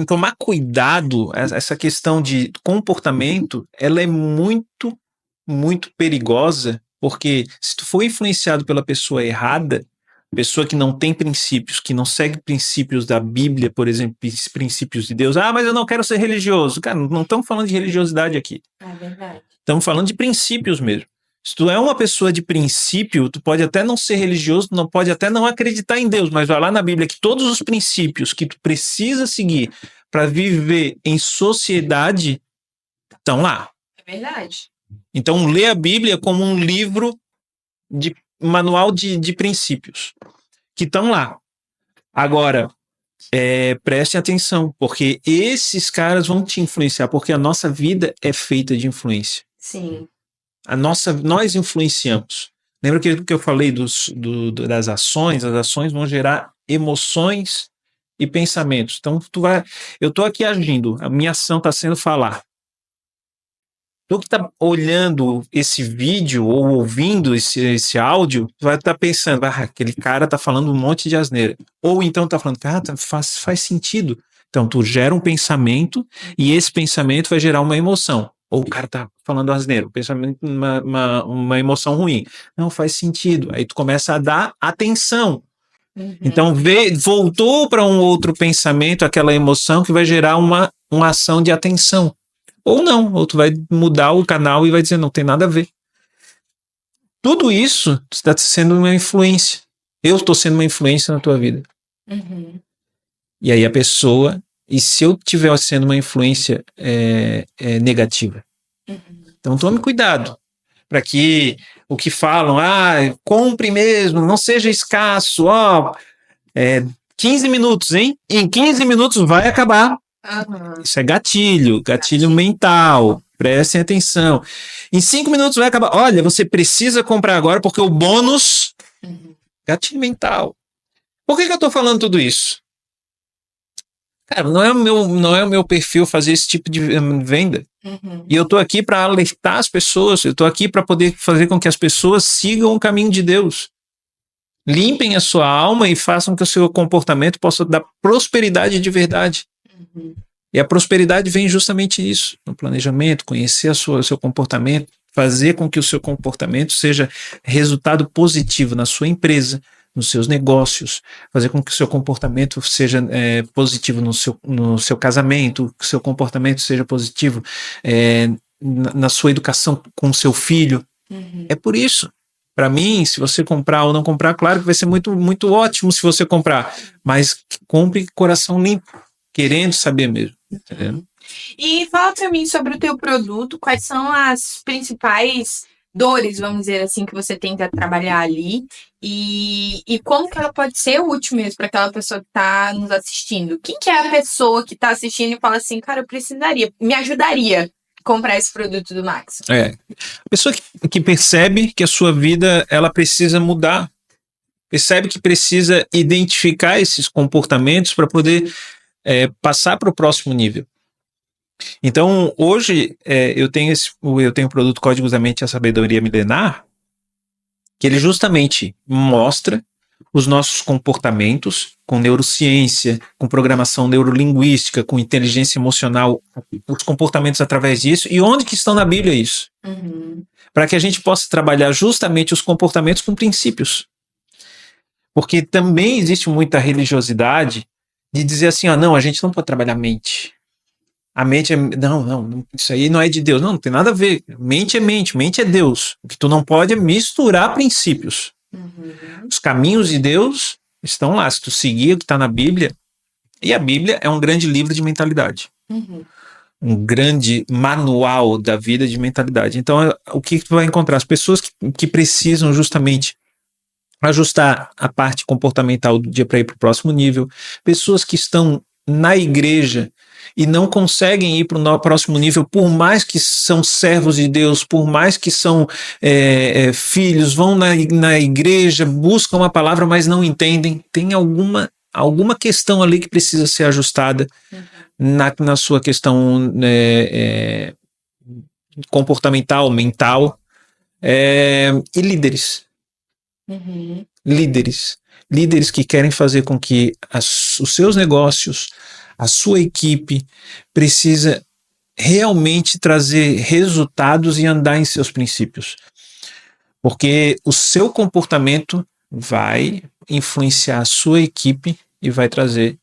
tomar cuidado, essa questão de comportamento, ela é muito, muito perigosa, porque se tu for influenciado pela pessoa errada, pessoa que não tem princípios, que não segue princípios da Bíblia, por exemplo, princípios de Deus. Mas eu não quero ser religioso. Cara, não estamos falando de religiosidade aqui. É verdade. Estamos falando de princípios mesmo. Se tu é uma pessoa de princípio, tu pode até não ser religioso, tu pode até não acreditar em Deus, mas vai lá na Bíblia que todos os princípios que tu precisa seguir para viver em sociedade estão lá. É verdade. Então, lê a Bíblia como um livro de manual de princípios que estão lá. Agora, preste atenção, porque esses caras vão te influenciar, porque a nossa vida é feita de influência. Sim. Nós influenciamos. Lembra que eu falei das ações? As ações vão gerar emoções e pensamentos. Então, eu estou aqui agindo, a minha ação está sendo falar. Tu que tá olhando esse vídeo ou ouvindo esse áudio, vai estar pensando, aquele cara tá falando um monte de asneira. Ou então tá falando, cara, faz sentido. Então, tu gera um pensamento e esse pensamento vai gerar uma emoção. Ou o cara tá falando asneira, um pensamento, uma emoção ruim. Não faz sentido. Aí tu começa a dar atenção. Então, voltou para um outro pensamento, aquela emoção que vai gerar uma ação de atenção. Ou não, ou tu vai mudar o canal e vai dizer, não tem nada a ver. Tudo isso está sendo uma influência. Eu estou sendo uma influência na tua vida. E aí a pessoa, e se eu estiver sendo uma influência negativa? Então tome cuidado, para que o que falam, compre mesmo, não seja escasso, 15 minutos, hein? Em 15 minutos vai acabar. Isso é gatilho mental. Prestem atenção. Em 5 minutos vai acabar. Olha, você precisa comprar agora porque o bônus... Gatilho mental. Por que eu tô falando tudo isso? Cara, não é o meu perfil fazer esse tipo de venda. E eu tô aqui para alertar as pessoas. Eu tô aqui para poder fazer com que as pessoas sigam o caminho de Deus. Limpem a sua alma e façam que o seu comportamento possa dar prosperidade de verdade. E a prosperidade vem justamente isso, no planejamento, conhecer o seu comportamento, fazer com que o seu comportamento seja resultado positivo na sua empresa, nos seus negócios, fazer com que o seu comportamento seja positivo no seu casamento, que o seu comportamento seja positivo na sua educação com o seu filho. É por isso. Para mim, se você comprar ou não comprar, claro que vai ser muito, muito ótimo se você comprar, mas compre coração limpo, querendo saber mesmo. Entendeu? E fala para mim sobre o teu produto, quais são as principais dores, vamos dizer assim, que você tenta trabalhar ali e como que ela pode ser útil mesmo para aquela pessoa que está nos assistindo. Quem que é a pessoa que está assistindo e fala assim, cara, eu precisaria, me ajudaria a comprar esse produto do Max? A pessoa que percebe que a sua vida ela precisa mudar, percebe que precisa identificar esses comportamentos para poder passar para o próximo nível. Então, hoje, eu tenho o produto Códigos da Mente e a Sabedoria Milenar, que ele justamente mostra os nossos comportamentos com neurociência, com programação neurolinguística, com inteligência emocional, os comportamentos através disso, e onde que estão na Bíblia isso? Para que a gente possa trabalhar justamente os comportamentos com princípios. Porque também existe muita religiosidade de dizer assim, não, a gente não pode trabalhar a mente. A mente não, isso aí não é de Deus. Não tem nada a ver. Mente é Deus. O que tu não pode é misturar princípios. Os caminhos de Deus estão lá. Se tu seguir o que está na Bíblia, e a Bíblia é um grande livro de mentalidade. Um grande manual da vida de mentalidade. Então, o que tu vai encontrar? As pessoas que precisam justamente ajustar a parte comportamental do dia para ir para o próximo nível, pessoas que estão na igreja e não conseguem ir para o próximo nível, por mais que são servos de Deus, por mais que são filhos, vão na igreja, buscam uma palavra, mas não entendem. Tem alguma questão ali que precisa ser ajustada na sua questão comportamental, mental, e líderes. Líderes que querem fazer com que os seus negócios, a sua equipe precisa realmente trazer resultados e andar em seus princípios. Porque o seu comportamento vai influenciar a sua equipe e vai trazer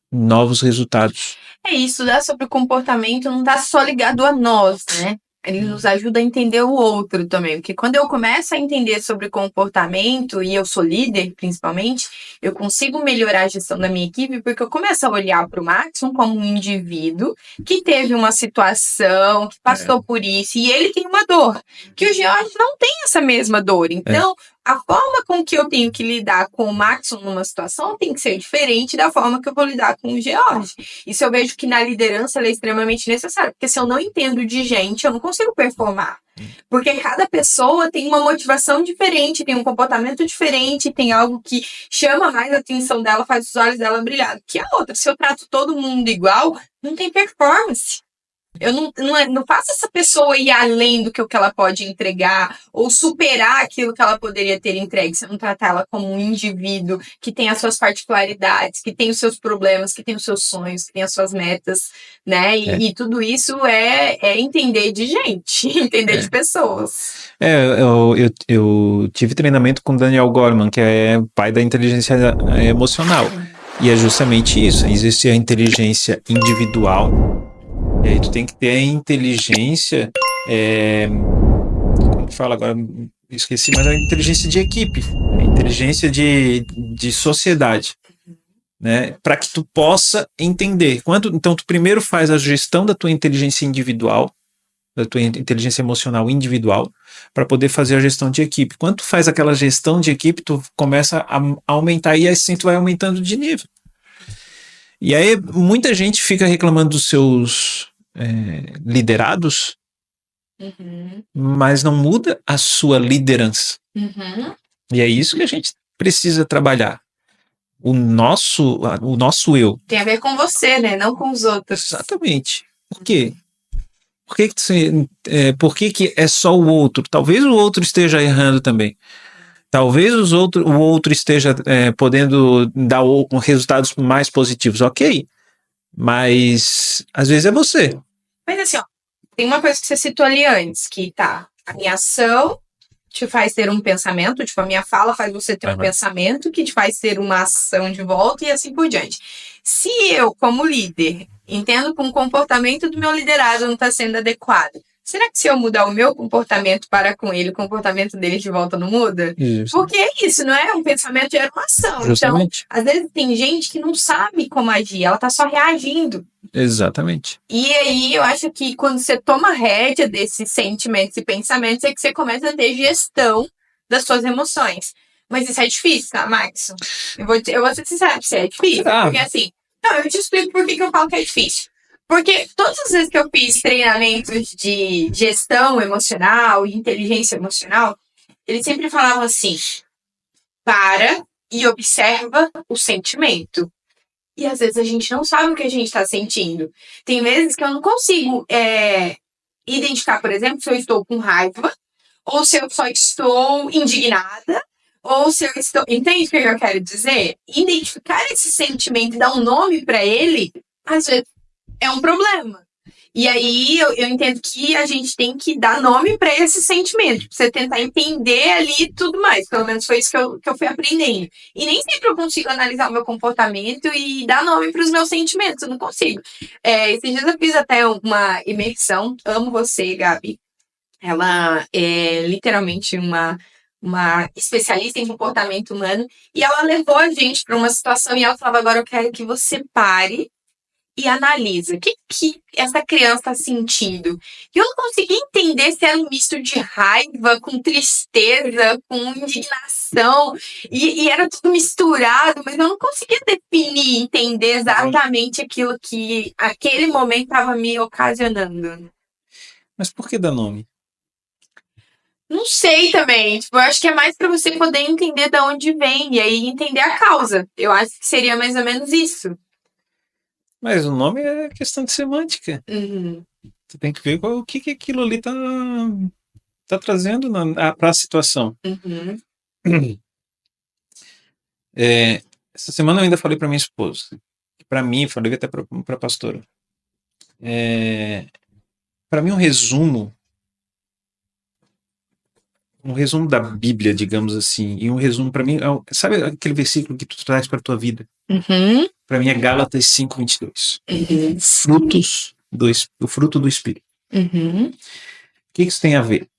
novos resultados. Estudar sobre o comportamento não está só ligado a nós, né? Ele nos ajuda a entender o outro também, porque quando eu começo a entender sobre comportamento, e eu sou líder, principalmente, eu consigo melhorar a gestão da minha equipe, porque eu começo a olhar para o Maxon como um indivíduo que teve uma situação, que passou por isso, e ele tem uma dor, que o George não tem essa mesma dor. Então, a forma com que eu tenho que lidar com o Maxon numa situação tem que ser diferente da forma que eu vou lidar com o George. Isso eu vejo que na liderança ela é extremamente necessária, porque se eu não entendo de gente, eu não consigo performar. Porque cada pessoa tem uma motivação diferente, tem um comportamento diferente, tem algo que chama mais a atenção dela, faz os olhos dela brilhar que a outra. Se eu trato todo mundo igual, não tem performance. Eu não faço essa pessoa ir além do que ela pode entregar ou superar aquilo que ela poderia ter entregue. Se eu não tratar ela como um indivíduo que tem as suas particularidades, que tem os seus problemas, que tem os seus sonhos, que tem as suas metas, né? E tudo isso é entender de gente, entender de pessoas. Eu tive treinamento com Daniel Goleman, que é pai da inteligência emocional. E é justamente isso. Existe a inteligência individual. E aí tu tem que ter a inteligência, como que fala agora, esqueci, mas a inteligência de equipe, a inteligência de sociedade, né? Para que tu possa entender. Então tu primeiro faz a gestão da tua inteligência individual, da tua inteligência emocional individual, para poder fazer a gestão de equipe. Quando tu faz aquela gestão de equipe, tu começa a aumentar e assim tu vai aumentando de nível. E aí muita gente fica reclamando dos seus liderados, mas não muda a sua liderança. E é isso que a gente precisa trabalhar. O nosso eu. Tem a ver com você, né? Não com os outros. Exatamente. Por quê? Por que é só o outro? Talvez o outro esteja errando também. Talvez o outro esteja podendo dar resultados mais positivos. Ok. Mas às vezes é você. Mas assim, ó, tem uma coisa que você citou ali antes, que a minha ação te faz ter um pensamento, tipo, a minha fala faz você ter um pensamento que te faz ter uma ação de volta e assim por diante. Se eu, como líder, entendo que o comportamento do meu liderado não está sendo adequado, será que se eu mudar o meu comportamento para com ele, o comportamento dele de volta não muda? Isso. Porque é isso, não é? Um pensamento gera uma ação. Justamente. Então, às vezes tem gente que não sabe como agir, ela tá só reagindo. Exatamente. E aí eu acho que quando você toma a rédea desses sentimentos e pensamentos é que você começa a ter gestão das suas emoções. Mas isso é difícil, tá, Max? Eu vou ser sincera, isso é difícil. Porque assim, não, eu te explico por que eu falo que é difícil. Porque todas as vezes que eu fiz treinamentos de gestão emocional e inteligência emocional, eles sempre falavam assim: para e observa o sentimento. E às vezes a gente não sabe o que a gente está sentindo. Tem vezes que eu não consigo identificar, por exemplo, se eu estou com raiva, ou se eu só estou indignada, ou se eu estou... Entende o que eu quero dizer? Identificar esse sentimento e dar um nome para ele, às vezes é um problema. E aí eu entendo que a gente tem que dar nome para esse sentimento, pra você tentar entender ali tudo mais. Pelo menos foi isso que eu fui aprendendo. E nem sempre eu consigo analisar o meu comportamento e dar nome para os meus sentimentos, eu não consigo. Esses dias eu fiz até uma imersão, amo você, Gabi. Ela é literalmente uma especialista em comportamento humano, e ela levou a gente para uma situação e ela falava: agora eu quero que você pare e analisa o que essa criança está sentindo. E eu não consegui entender se era um misto de raiva, com tristeza, com indignação, e era tudo misturado, mas eu não conseguia definir, entender exatamente aquilo que aquele momento estava me ocasionando. Mas por que dar nome? Não sei também. Tipo, eu acho que é mais para você poder entender de onde vem e aí entender a causa. Eu acho que seria mais ou menos isso. Mas o nome é questão de semântica. Você tem que ver o que aquilo ali tá trazendo para a situação. Essa semana eu ainda falei para minha esposa. Para mim, falei até para a pastora. Para mim, um resumo da Bíblia, digamos assim, e um resumo para mim, sabe aquele versículo que tu traz para a tua vida? Para mim é Gálatas 5:22. O fruto do Espírito. O que isso tem a ver?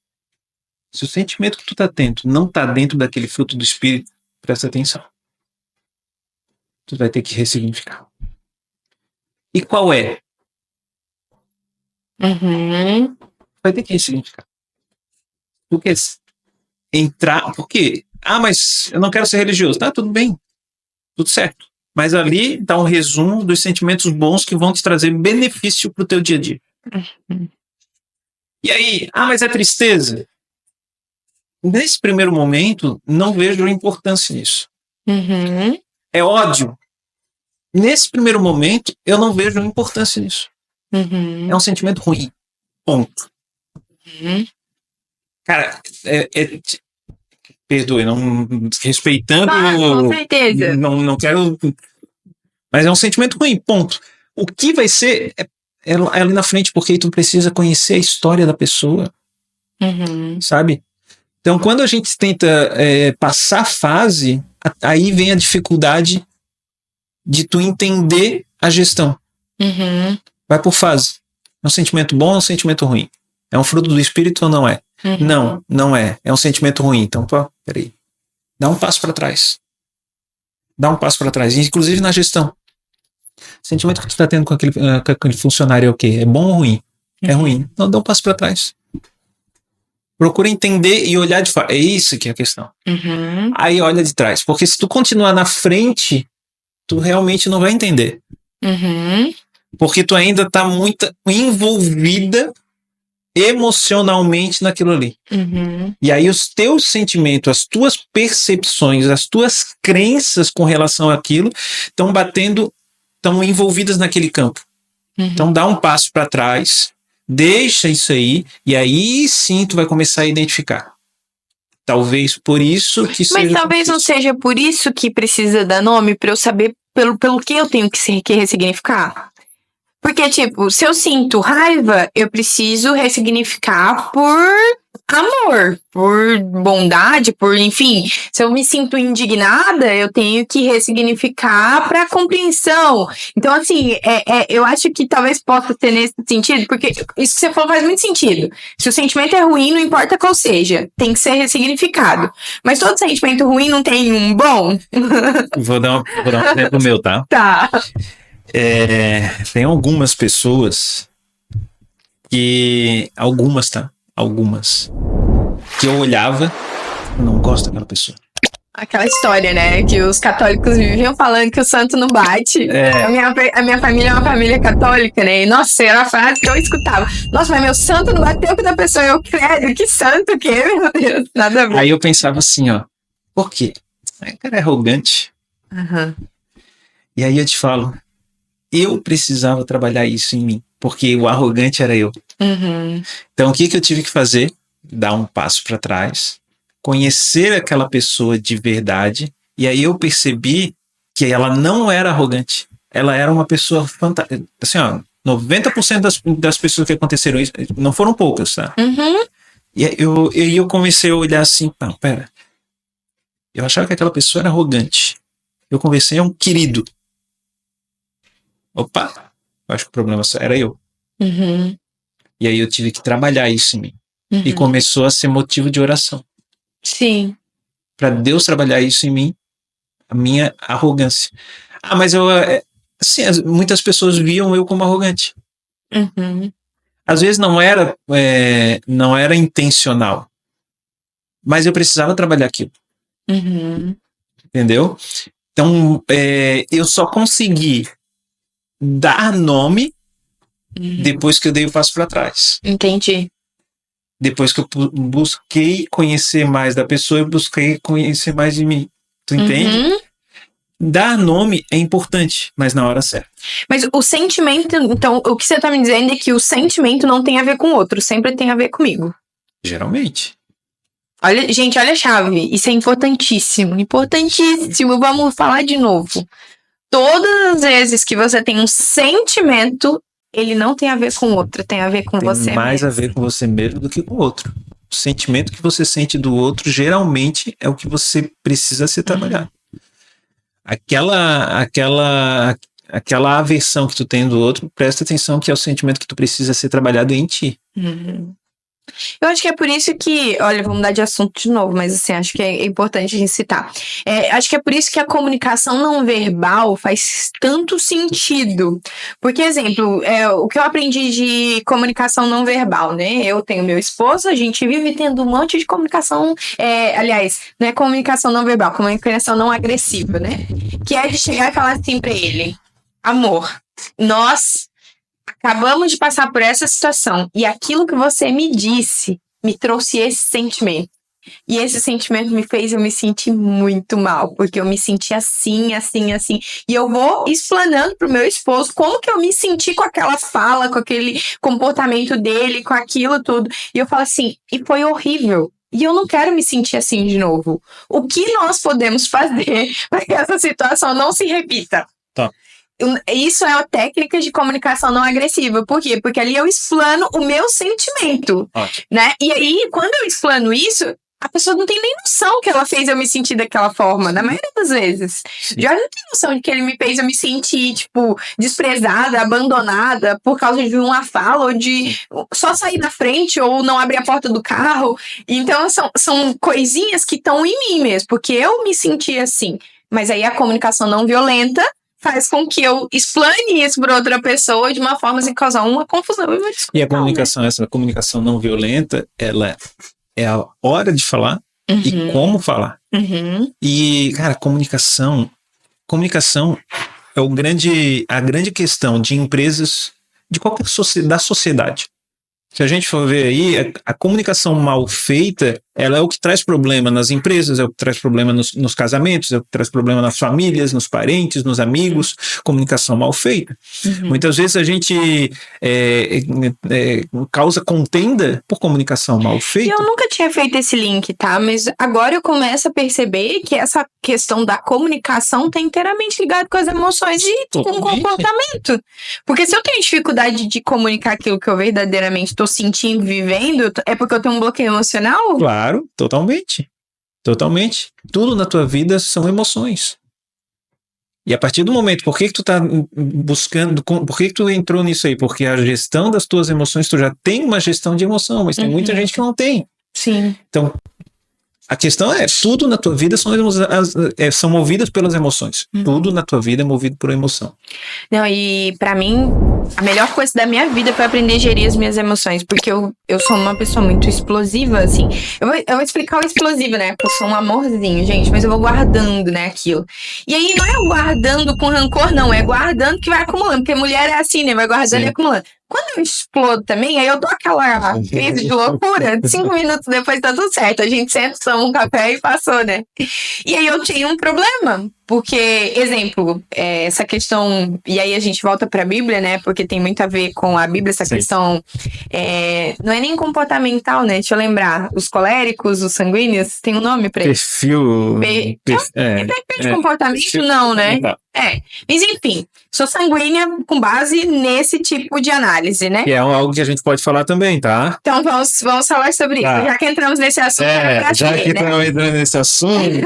Se o sentimento que tu tá tendo não tá dentro daquele fruto do Espírito, presta atenção. Tu vai ter que ressignificar. E qual é? Vai ter que ressignificar. Porque por quê? Mas eu não quero ser religioso. Tá, tudo bem. Tudo certo. Mas ali dá um resumo dos sentimentos bons que vão te trazer benefício pro teu dia a dia. E aí, mas é tristeza? Nesse primeiro momento, não vejo importância nisso. É ódio? Nesse primeiro momento, eu não vejo importância nisso. É um sentimento ruim. Ponto. Cara, perdoe, não respeitando. Com certeza. Não quero. Mas é um sentimento ruim, ponto. O que vai ser é ali na frente, porque aí tu precisa conhecer a história da pessoa. Sabe? Então, quando a gente tenta passar fase, aí vem a dificuldade de tu entender a gestão. Vai por fase. É um sentimento bom ou é um sentimento ruim? É um fruto do espírito ou não é? Não é. É um sentimento ruim. Então, peraí. Dá um passo para trás. Inclusive na gestão. O sentimento que tu está tendo com aquele funcionário é o quê? É bom ou ruim? É ruim. Então, dá um passo para trás. Procura entender e olhar de fora. É isso que é a questão. Aí olha de trás. Porque se tu continuar na frente, tu realmente não vai entender. Porque tu ainda tá muito envolvida emocionalmente naquilo ali. E aí os teus sentimentos, as tuas percepções, as tuas crenças com relação àquilo estão envolvidas naquele campo. Então dá um passo para trás, deixa isso aí, e aí sim tu vai começar a identificar. Talvez por isso que seja... Mas talvez não seja por isso que precisa dar nome, para eu saber pelo que eu tenho que ressignificar. Porque, tipo, se eu sinto raiva, eu preciso ressignificar por amor, por bondade, enfim. Se eu me sinto indignada, eu tenho que ressignificar para compreensão. Então, assim, eu acho que talvez possa ter nesse sentido, porque isso que você falou faz muito sentido. Se o sentimento é ruim, não importa qual seja, tem que ser ressignificado. Mas todo sentimento ruim não tem um bom? Vou dar um exemplo meu, tá? Tá. Tem algumas pessoas algumas que eu olhava, não gosto daquela pessoa. Aquela história, né, que os católicos viviam falando que o santo não bate. A minha família é uma família católica, né, e nossa, era a frase que eu escutava. Nossa, mas meu santo não bateu com a pessoa. Eu credo, que santo que é, meu Deus, nada a ver. Aí eu pensava assim, ó, por quê? O cara é arrogante. E aí eu te falo, eu precisava trabalhar isso em mim, porque o arrogante era eu. Então, o que eu tive que fazer? Dar um passo para trás, conhecer aquela pessoa de verdade, e aí eu percebi que ela não era arrogante. Ela era uma pessoa fantástica. Assim, ó, 90% das pessoas que aconteceram isso, não foram poucas, tá? E eu comecei a olhar assim, não, pera. Eu achava que aquela pessoa era arrogante. Eu conversei, é um querido. Opa, eu acho que o problema era eu. E aí eu tive que trabalhar isso em mim. E começou a ser motivo de oração. Sim. Para Deus trabalhar isso em mim, a minha arrogância. Mas assim, muitas pessoas viam eu como arrogante. Às vezes não era intencional. Mas eu precisava trabalhar aquilo. Entendeu? Então, eu só consegui dar nome depois que eu dei o passo para trás. Entendi. Depois que eu busquei conhecer mais da pessoa, eu busquei conhecer mais de mim. Tu entende? Dar nome é importante, mas na hora certa. Mas o sentimento, então, o que você tá me dizendo é que o sentimento não tem a ver com o outro, sempre tem a ver comigo. Geralmente. Gente, olha a chave. Isso é importantíssimo. Importantíssimo. Vamos falar de novo. Todas as vezes que você tem um sentimento, ele não tem a ver com o outro, tem a ver com você mesmo. Tem mais a ver com você mesmo do que com o outro. O sentimento que você sente do outro, geralmente, é o que você precisa ser trabalhado. Aquela aversão que tu tem do outro, presta atenção que é o sentimento que tu precisa ser trabalhado em ti. Eu acho que é por isso que, olha, vamos mudar de assunto de novo, mas assim, acho que é importante a gente citar. Acho que é por isso que a comunicação não verbal faz tanto sentido. Porque, exemplo, o que eu aprendi de comunicação não verbal, né? Eu tenho meu esposo, a gente vive tendo um monte de comunicação, aliás, não é comunicação não verbal, comunicação não agressiva, né? Que é de chegar e falar assim pra ele: amor, nós acabamos de passar por essa situação e aquilo que você me disse me trouxe esse sentimento. E esse sentimento me fez eu me sentir muito mal, porque eu me senti assim, assim, assim. E eu vou explanando pro meu esposo como que eu me senti com aquela fala, com aquele comportamento dele, com aquilo tudo. E eu falo assim, e foi horrível. E eu não quero me sentir assim de novo. O que nós podemos fazer para que essa situação não se repita? Tá. Isso é a técnica de comunicação não agressiva. Por quê? Porque ali eu explano o meu sentimento. Ótimo. Né? E aí, quando eu explano isso, a pessoa não tem nem noção que ela fez eu me sentir daquela forma, na maioria das vezes. Já não tem noção de que ele me fez eu me sentir, tipo, desprezada, abandonada por causa de uma fala, ou de só sair na frente, ou não abrir a porta do carro. Então, são coisinhas que estão em mim mesmo, porque eu me senti assim. Mas aí a comunicação não violenta faz com que eu explane isso para outra pessoa de uma forma sem causar uma confusão. E a comunicação, essa comunicação não violenta, ela é a hora de falar e como falar. E, cara, comunicação é a grande questão de empresas, de qualquer da sociedade. Se a gente for ver aí, a comunicação mal feita, ela é o que traz problema nas empresas, é o que traz problema nos casamentos, é o que traz problema nas famílias, nos parentes, nos amigos. Comunicação mal feita. Muitas vezes a gente causa contenda por comunicação mal feita. Eu nunca tinha feito esse link, tá? Mas agora eu começo a perceber que essa questão da comunicação está inteiramente ligada com as emoções e com o comportamento. Porque se eu tenho dificuldade de comunicar aquilo que eu verdadeiramente estou sentindo, vivendo, é porque eu tenho um bloqueio emocional? Claro, totalmente. Totalmente. Tudo na tua vida são emoções. E a partir do momento, por que tu tá buscando, por que tu entrou nisso aí? Porque a gestão das tuas emoções, tu já tem uma gestão de emoção, mas tem muita gente que não tem. Sim. Então, a questão é, tudo na tua vida são movidas pelas emoções. Tudo na tua vida é movido por emoção. Não, e pra mim, a melhor coisa da minha vida foi aprender a gerir as minhas emoções, porque eu sou uma pessoa muito explosiva, assim. Eu vou explicar o explosivo, né? Porque eu sou um amorzinho, gente, mas eu vou guardando, né, aquilo. E aí, não é guardando com rancor, não, é guardando que vai acumulando, porque mulher é assim, né? Vai guardando e acumulando. Quando eu explodo também, aí eu dou aquela crise de loucura, 5 minutos depois tá tudo certo, a gente senta, toma um café e passou, né? E aí eu tinha um problema, porque, exemplo, essa questão, e aí a gente volta pra Bíblia, né, porque tem muito a ver com a Bíblia, essa questão, não é nem comportamental, né, deixa eu lembrar, os coléricos, os sanguíneos, tem um nome pra isso? Perfil de comportamento, não, né? Mas enfim, sou sanguínea com base nesse tipo de análise, né? Que é algo que a gente pode falar também, tá? Então vamos falar sobre isso, já que entramos nesse assunto. Estamos entrando nesse assunto.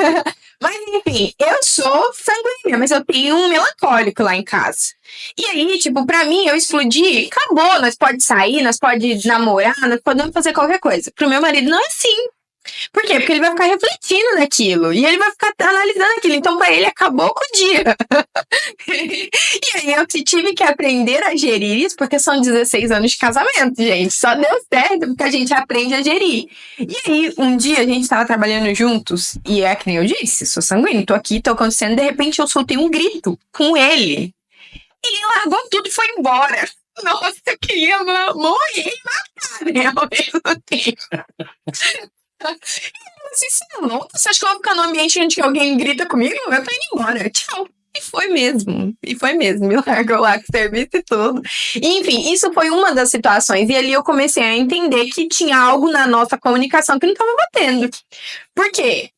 Mas enfim, eu sou sanguínea, mas eu tenho um melancólico lá em casa. E aí, tipo, pra mim, eu explodi, acabou, nós pode sair, nós pode namorar, nós podemos fazer qualquer coisa. Pro meu marido não é assim. Por quê? Porque ele vai ficar refletindo naquilo. E ele vai ficar analisando aquilo. Então, pra ele, acabou com o dia. E aí, eu tive que aprender a gerir isso, porque são 16 anos de casamento, gente. Só deu certo porque a gente aprende a gerir. E aí, um dia, a gente tava trabalhando juntos. E é que nem eu disse, sou sanguíneo, tô aqui, tô acontecendo. De repente, eu soltei um grito com ele. Ele largou tudo e foi embora. Nossa, eu queria morrer e matar, né? Ao mesmo tempo. Assim, você é louco? Você acha que eu vou ficar no ambiente onde alguém grita comigo? Eu tô indo embora, tchau. E foi mesmo, me largou lá com o serviço e tudo. E, enfim, isso foi uma das situações. E ali eu comecei a entender que tinha algo na nossa comunicação que não tava batendo. Por quê?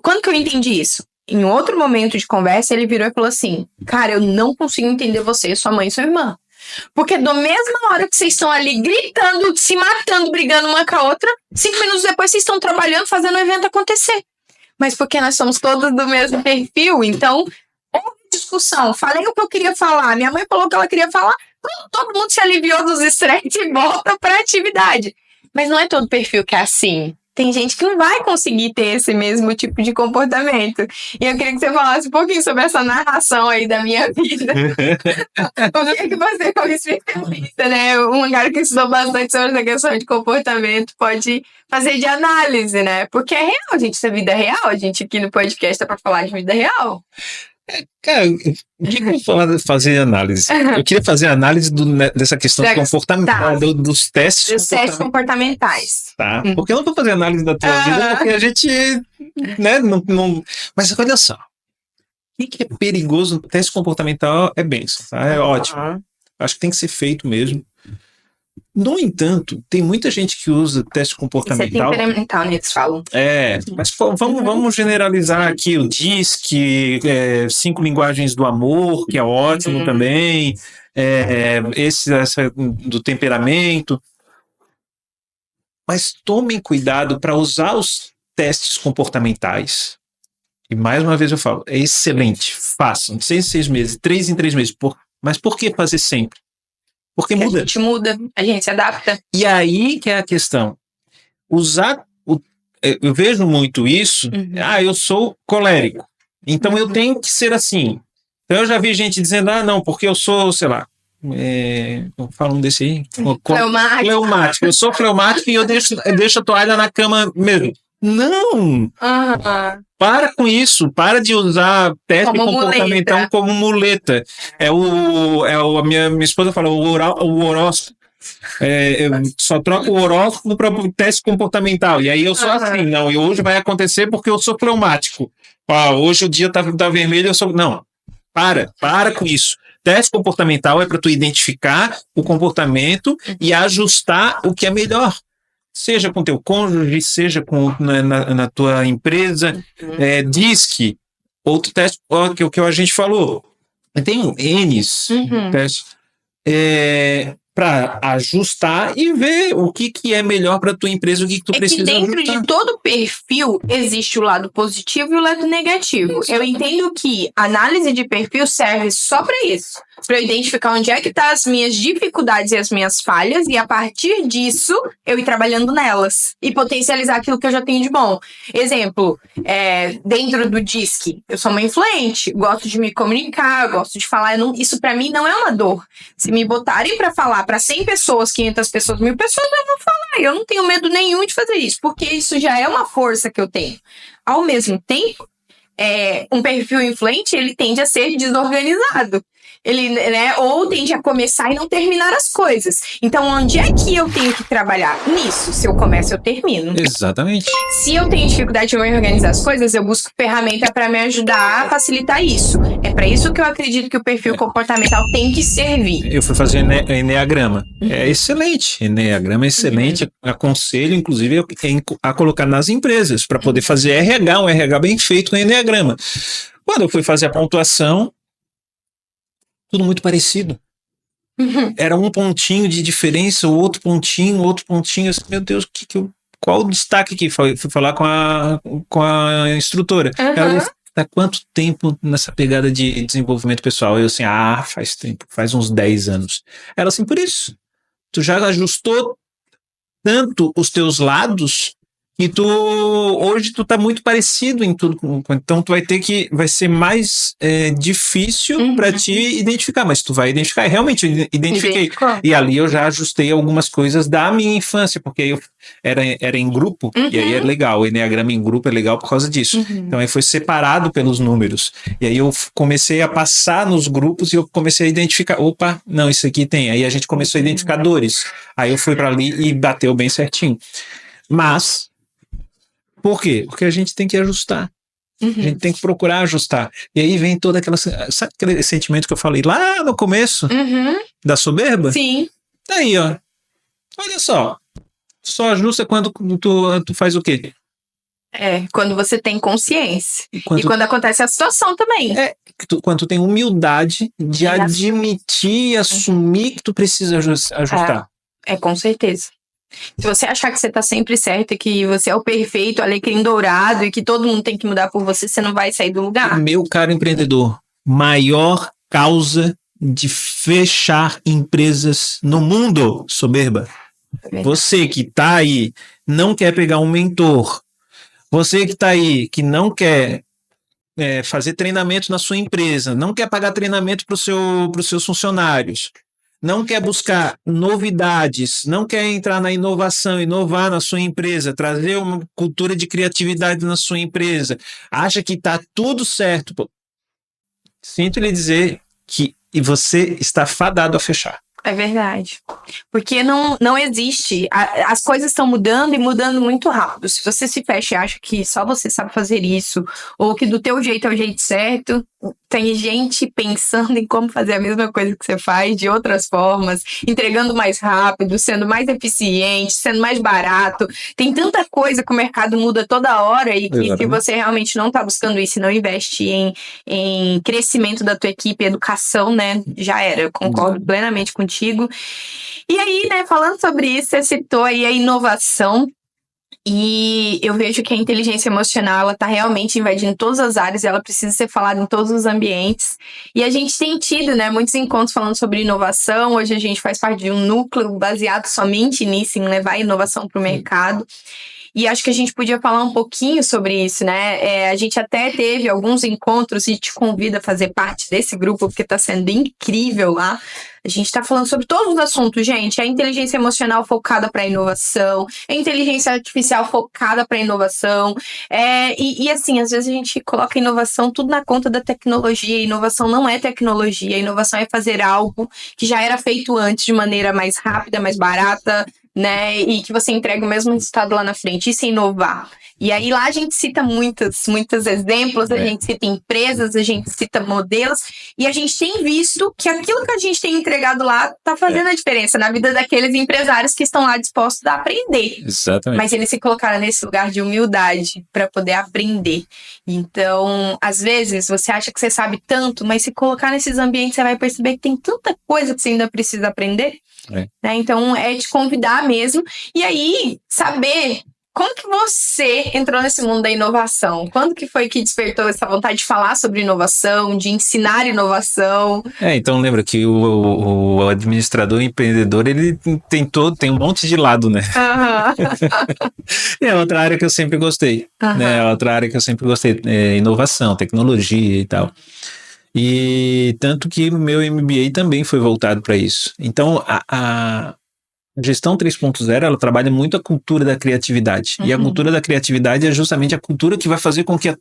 Quando que eu entendi isso? Em outro momento de conversa, ele virou e falou assim, cara, eu não consigo entender você, sua mãe e sua irmã. Porque da mesma hora que vocês estão ali gritando, se matando, brigando uma com a outra, 5 minutos depois vocês estão trabalhando, fazendo o evento acontecer. Mas porque nós somos todos do mesmo perfil, então houve discussão. Falei o que eu queria falar, minha mãe falou o que ela queria falar, todo mundo se aliviou dos estresses e volta pra atividade. Mas não é todo perfil que é assim. Tem gente que não vai conseguir ter esse mesmo tipo de comportamento. E eu queria que você falasse um pouquinho sobre essa narração aí da minha vida. O que é que você, como especialista, né? Um cara que estudou bastante sobre essa questão de comportamento pode fazer de análise, né? Porque é real, gente, isso é vida real. A gente aqui no podcast é pra falar de vida real. Cara, o que eu vou fazer análise? Eu queria fazer análise dessa questão do comportamento, dos testes comportamentais. Tá? Porque eu não vou fazer análise da tua vida, porque a gente, né, não... Mas olha só, o que é perigoso no teste comportamental é bênção, tá? É ótimo. Acho que tem que ser feito mesmo. No entanto, tem muita gente que usa teste comportamental. Isso é temperamental, né? Eles falam. Mas vamos generalizar aqui o DISC, 5 linguagens do amor, que é ótimo também, essa do temperamento. Mas tomem cuidado para usar os testes comportamentais. E mais uma vez eu falo, é excelente, façam, 6 em 6 meses, 3 em 3 meses. Mas por que fazer sempre? Porque muda. A gente muda, a gente se adapta. E aí que é a questão. Eu vejo muito isso. Eu sou colérico. Então eu tenho que ser assim. Então eu já vi gente dizendo, não, porque eu sou, sei lá, falando desse aí. Fleumático. Eu sou fleumático e eu deixo a toalha na cama mesmo. Não! Para com isso, para de usar teste comportamental como muleta. A minha esposa fala, o horóscopo. Eu só troco o horóscopo para o teste comportamental. E aí eu sou assim, não, e hoje vai acontecer porque eu sou fleumático. Hoje o dia tá vermelho, eu sou. Não, para com isso. Teste comportamental é para tu identificar o comportamento e ajustar o que é melhor. Seja com teu cônjuge, seja na tua empresa, DISC, outro teste que a gente falou. Tem N's testes para ajustar e ver o que é melhor para tua empresa, o que tu precisa ajustar. Dentro de todo perfil existe o lado positivo e o lado negativo. Eu entendo que a análise de perfil serve só para isso. Para eu identificar onde é que estão as minhas dificuldades e as minhas falhas, e a partir disso, eu ir trabalhando nelas. E potencializar aquilo que eu já tenho de bom. Exemplo, dentro do DISC, eu sou uma influente, gosto de me comunicar, gosto de falar. Isso para mim não é uma dor. Se me botarem para falar para 100 pessoas, 500 pessoas, 1000 pessoas, eu vou falar. Eu não tenho medo nenhum de fazer isso, porque isso já é uma força que eu tenho. Ao mesmo tempo, um perfil influente, ele tende a ser desorganizado. Ele, ou tende a começar e não terminar as coisas. Então, onde é que eu tenho que trabalhar? Nisso. Se eu começo, eu termino. Exatamente. Se eu tenho dificuldade de organizar as coisas, eu busco ferramenta para me ajudar a facilitar isso. É para isso que eu acredito que o perfil comportamental tem que servir. Eu fui fazer Enneagrama. É excelente. Enneagrama é excelente. Aconselho, inclusive, a colocar nas empresas para poder fazer RH, um RH bem feito com Enneagrama. Quando eu fui fazer a pontuação, tudo muito parecido. Era um pontinho de diferença, o outro pontinho. Assim, meu Deus, qual o destaque que fui falar com a instrutora? Ela disse, há quanto tempo nessa pegada de desenvolvimento pessoal? Eu assim, faz tempo, faz uns 10 anos. Ela assim, por isso, tu já ajustou tanto os lados e hoje tu tá muito parecido em tudo, então vai ser mais difícil para ti identificar, mas tu vai identificar, realmente eu identifiquei, e ali eu já ajustei algumas coisas da minha infância, porque eu era em grupo, e aí é legal, o Enneagrama em grupo é legal por causa disso, então aí foi separado pelos números, e aí eu comecei a passar nos grupos e eu comecei a identificar, opa, não, isso aqui tem, aí a gente começou a identificar dores, aí eu fui para ali e bateu bem certinho, mas por quê? Porque a gente tem que ajustar. A gente tem que procurar ajustar. E aí vem toda aquela... Sabe aquele sentimento que eu falei lá no começo? Da soberba? Sim. Daí, ó. Olha só. Só ajusta quando tu faz o quê? Quando você tem consciência. E quando acontece a situação também. Quando tu tem humildade de admitir e assumir que tu precisa ajustar. Com certeza. Se você achar que você tá sempre certo e que você é o perfeito, alecrim dourado e que todo mundo tem que mudar por você, você não vai sair do lugar. Meu caro empreendedor, maior causa de fechar empresas no mundo, soberba. Você que tá aí, não quer pegar um mentor. Você que tá aí, que não quer fazer treinamento na sua empresa, não quer pagar treinamento para os seus funcionários. Não quer buscar novidades, não quer entrar na inovação, inovar na sua empresa, trazer uma cultura de criatividade na sua empresa, acha que está tudo certo. sinto lhe dizer que você está fadado a fechar. É verdade. Porque não existe. As coisas estão mudando e mudando muito rápido. Se você se fecha e acha que só você sabe fazer isso, ou que do teu jeito é o jeito certo, tem gente pensando em como fazer a mesma coisa que você faz de outras formas, entregando mais rápido, sendo mais eficiente, sendo mais barato. Tem tanta coisa que o mercado muda toda hora e que se você realmente não está buscando isso e não investe em crescimento da tua equipe, educação, né, já era. Eu concordo plenamente contigo. E aí, né, falando sobre isso, você citou aí a inovação. E eu vejo que a inteligência emocional, ela tá realmente invadindo todas as áreas, ela precisa ser falada em todos os ambientes. E a gente tem tido, né, muitos encontros falando sobre inovação. Hoje a gente faz parte de um núcleo baseado somente nisso, em levar a inovação para o mercado. E acho que a gente podia falar um pouquinho sobre isso, né? A gente até teve alguns encontros e te convido a fazer parte desse grupo, porque tá sendo incrível lá. A gente tá falando sobre todos os assuntos, gente. A inteligência emocional focada para inovação, a inteligência artificial focada para inovação. E assim, às vezes a gente coloca inovação tudo na conta da tecnologia. Inovação não é tecnologia. Inovação é fazer algo que já era feito antes de maneira mais rápida, mais barata, né? E que você entrega o mesmo resultado lá na frente. Isso é inovar. E aí lá a gente cita muitos exemplos, a gente cita empresas, a gente cita modelos, e a gente tem visto que aquilo que a gente tem entregado lá tá fazendo a diferença na vida daqueles empresários que estão lá dispostos a aprender. Exatamente. Mas eles se colocaram nesse lugar de humildade para poder aprender. Então, às vezes, você acha que você sabe tanto, mas se colocar nesses ambientes, você vai perceber que tem tanta coisa que você ainda precisa aprender. Né? Então, é te convidar mesmo. E aí, saber como que você entrou nesse mundo da inovação? Quando que foi que despertou essa vontade de falar sobre inovação, de ensinar inovação? Então lembra que o administrador empreendedor, ele tem um monte de lado, né? É outra área que eu sempre gostei, né? Outra área que eu sempre gostei, inovação, tecnologia e tal. E tanto que o meu MBA também foi voltado para isso. Então, a gestão 3.0, ela trabalha muito a cultura da criatividade. E a cultura da criatividade é justamente a cultura que vai fazer com que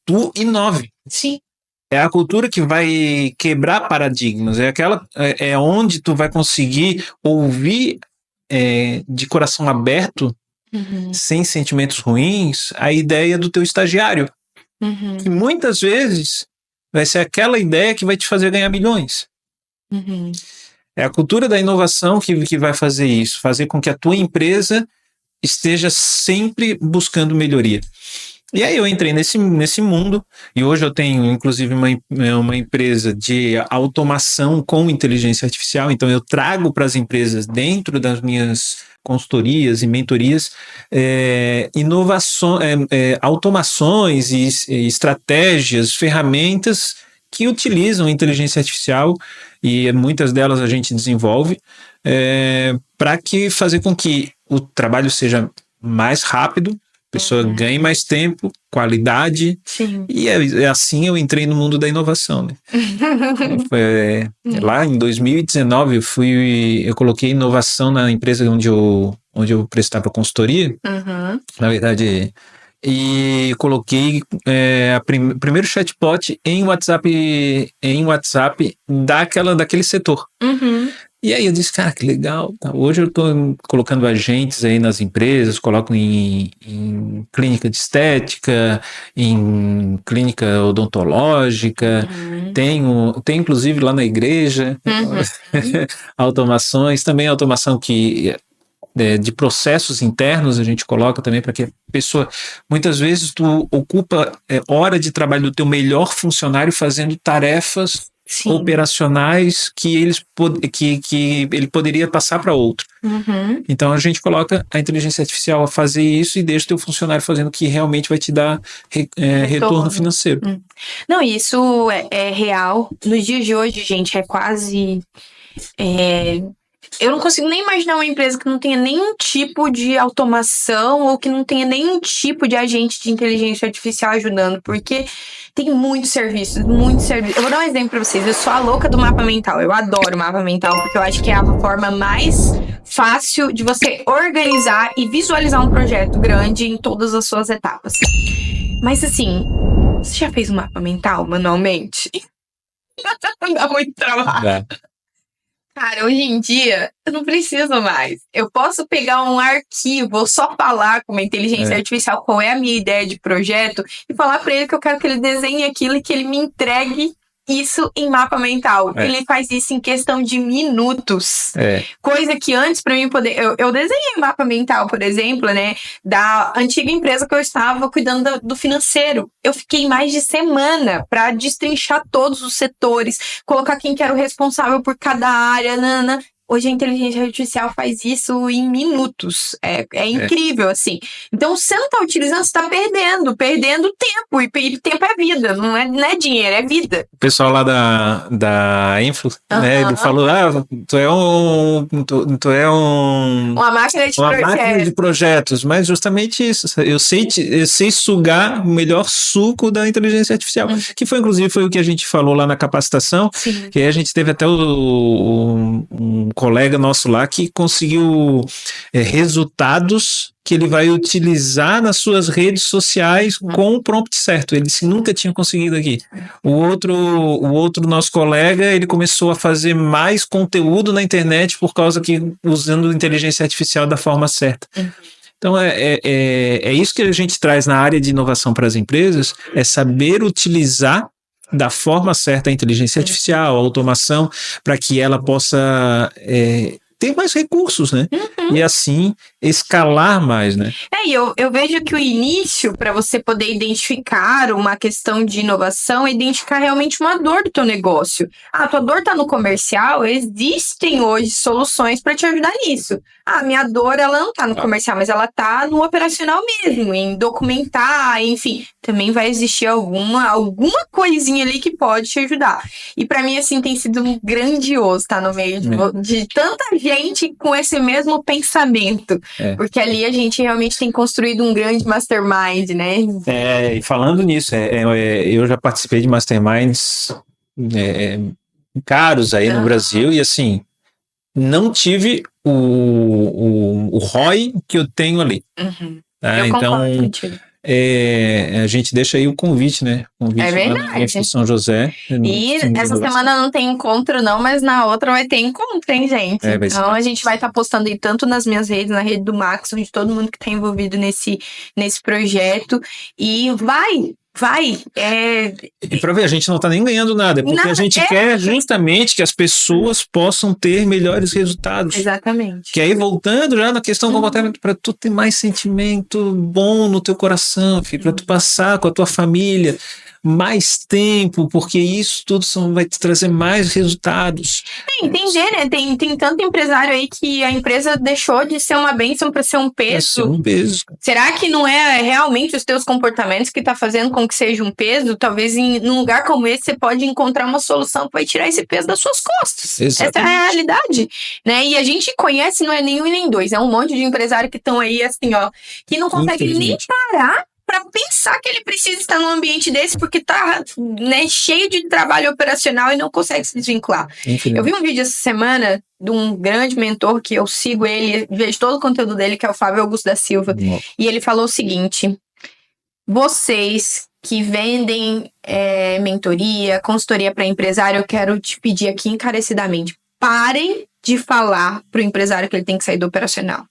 tu inove. Sim. É a cultura que vai quebrar paradigmas. É onde tu vai conseguir ouvir de coração aberto, sem sentimentos ruins, a ideia do teu estagiário. Que muitas vezes vai ser aquela ideia que vai te fazer ganhar milhões. É a cultura da inovação que vai fazer isso, fazer com que a tua empresa esteja sempre buscando melhoria. E aí eu entrei nesse mundo, e hoje eu tenho inclusive uma empresa de automação com inteligência artificial. Então eu trago para as empresas, dentro das minhas consultorias e mentorias, automações e estratégias, ferramentas que utilizam a inteligência artificial, e muitas delas a gente desenvolve, para fazer com que o trabalho seja mais rápido, a pessoa ganhe mais tempo, qualidade. Sim. E assim eu entrei no mundo da inovação, né? Lá em 2019 eu coloquei inovação na empresa onde eu prestava consultoria. Na verdade, e coloquei o primeiro chatbot em WhatsApp daquele setor. E aí eu disse, cara, que legal. Hoje eu estou colocando agentes aí nas empresas, coloco em clínica de estética, em clínica odontológica, tem inclusive lá na igreja, automações, também automação de processos internos a gente coloca também, para que a pessoa, muitas vezes tu ocupa hora de trabalho do teu melhor funcionário fazendo tarefas operacionais que ele poderia passar para outro. Então a gente coloca a inteligência artificial a fazer isso e deixa o teu funcionário fazendo o que realmente vai te dar retorno financeiro. Não, isso é real. Nos dias de hoje, gente, é quase... Eu não consigo nem imaginar uma empresa que não tenha nenhum tipo de automação ou que não tenha nenhum tipo de agente de inteligência artificial ajudando, porque tem muitos serviços. Eu vou dar um exemplo pra vocês. Eu sou a louca do mapa mental. Eu adoro mapa mental, porque eu acho que é a forma mais fácil de você organizar e visualizar um projeto grande em todas as suas etapas. Mas assim, Você já fez um mapa mental manualmente? Dá muito trabalho. Cara, hoje em dia, eu não preciso mais. Eu posso pegar um arquivo, só falar com uma inteligência artificial qual é a minha ideia de projeto e falar pra ele que eu quero que ele desenhe aquilo e que ele me entregue isso em mapa mental. Ele faz isso em questão de minutos. Coisa que antes, pra mim poder... Eu desenhei mapa mental, por exemplo, né? Da antiga empresa que eu estava cuidando do financeiro. Eu fiquei mais de semana pra destrinchar todos os setores, colocar quem que era o responsável por cada área, nanana. Hoje a inteligência artificial faz isso em minutos. É incrível, assim. Então, você não tá utilizando, você tá perdendo tempo. E tempo é vida, não é dinheiro, é vida. O pessoal lá da Influ, né, ele falou, tu é uma máquina de projetos, mas justamente isso. Eu sei sugar o melhor suco da inteligência artificial, que foi, inclusive, foi o que a gente falou lá na capacitação, que aí a gente teve até um colega nosso lá que conseguiu resultados que ele vai utilizar nas suas redes sociais com o prompt certo. Ele nunca tinha conseguido aqui. O outro nosso colega, ele começou a fazer mais conteúdo na internet por causa que usando inteligência artificial da forma certa. Então, é isso que a gente traz na área de inovação para as empresas, é saber utilizar da forma certa a inteligência artificial, a automação, para que ela possa ter mais recursos, né? E assim escalar mais, né? E eu vejo que o início, para você poder identificar uma questão de inovação, é identificar realmente uma dor do teu negócio. A tua dor está no comercial, existem hoje soluções para te ajudar nisso. Minha dor, ela não tá no comercial, mas ela tá no operacional mesmo, em documentar, enfim. Também vai existir alguma coisinha ali que pode te ajudar. E para mim, assim, tem sido grandioso estar no meio de tanta gente com esse mesmo pensamento. Porque ali a gente realmente tem construído um grande mastermind, né? E falando nisso, eu já participei de masterminds caros aí no Brasil e assim, não tive o ROI que eu tenho ali. Eu concordo contigo. A gente deixa aí o convite, né? É verdade. Em São José. E essa semana não tem encontro não, mas na outra vai ter encontro, hein, gente? Então a gente vai estar postando aí tanto nas minhas redes, na rede do Max, de todo mundo que está envolvido nesse projeto. E vai. E pra ver, a gente não tá nem ganhando nada, porque a gente quer justamente que as pessoas possam ter melhores resultados. Exatamente. Que aí, voltando já na questão do comportamento, pra tu ter mais sentimento bom no teu coração, filho, pra tu passar com a tua família mais tempo, porque isso tudo vai te trazer mais resultados. Entender, né? Tem tanto empresário aí que a empresa deixou de ser uma bênção para ser um peso. Ser um peso. Será que não é realmente os teus comportamentos que tá fazendo com que seja um peso? Talvez num lugar como esse você pode encontrar uma solução que vai tirar esse peso das suas costas. Exatamente. Essa é a realidade, né? E a gente conhece, não é nenhum e nem dois, é um monte de empresário que estão aí assim, ó, que não consegue nem parar para pensar que ele precisa estar num ambiente desse porque tá, né, cheio de trabalho operacional e não consegue se desvincular. Eu vi um vídeo essa semana de um grande mentor que eu sigo ele, vejo todo o conteúdo dele, que é o Fábio Augusto da Silva, e ele falou o seguinte: vocês que vendem mentoria, consultoria para empresário, eu quero te pedir aqui encarecidamente, parem de falar pro empresário que ele tem que sair do operacional.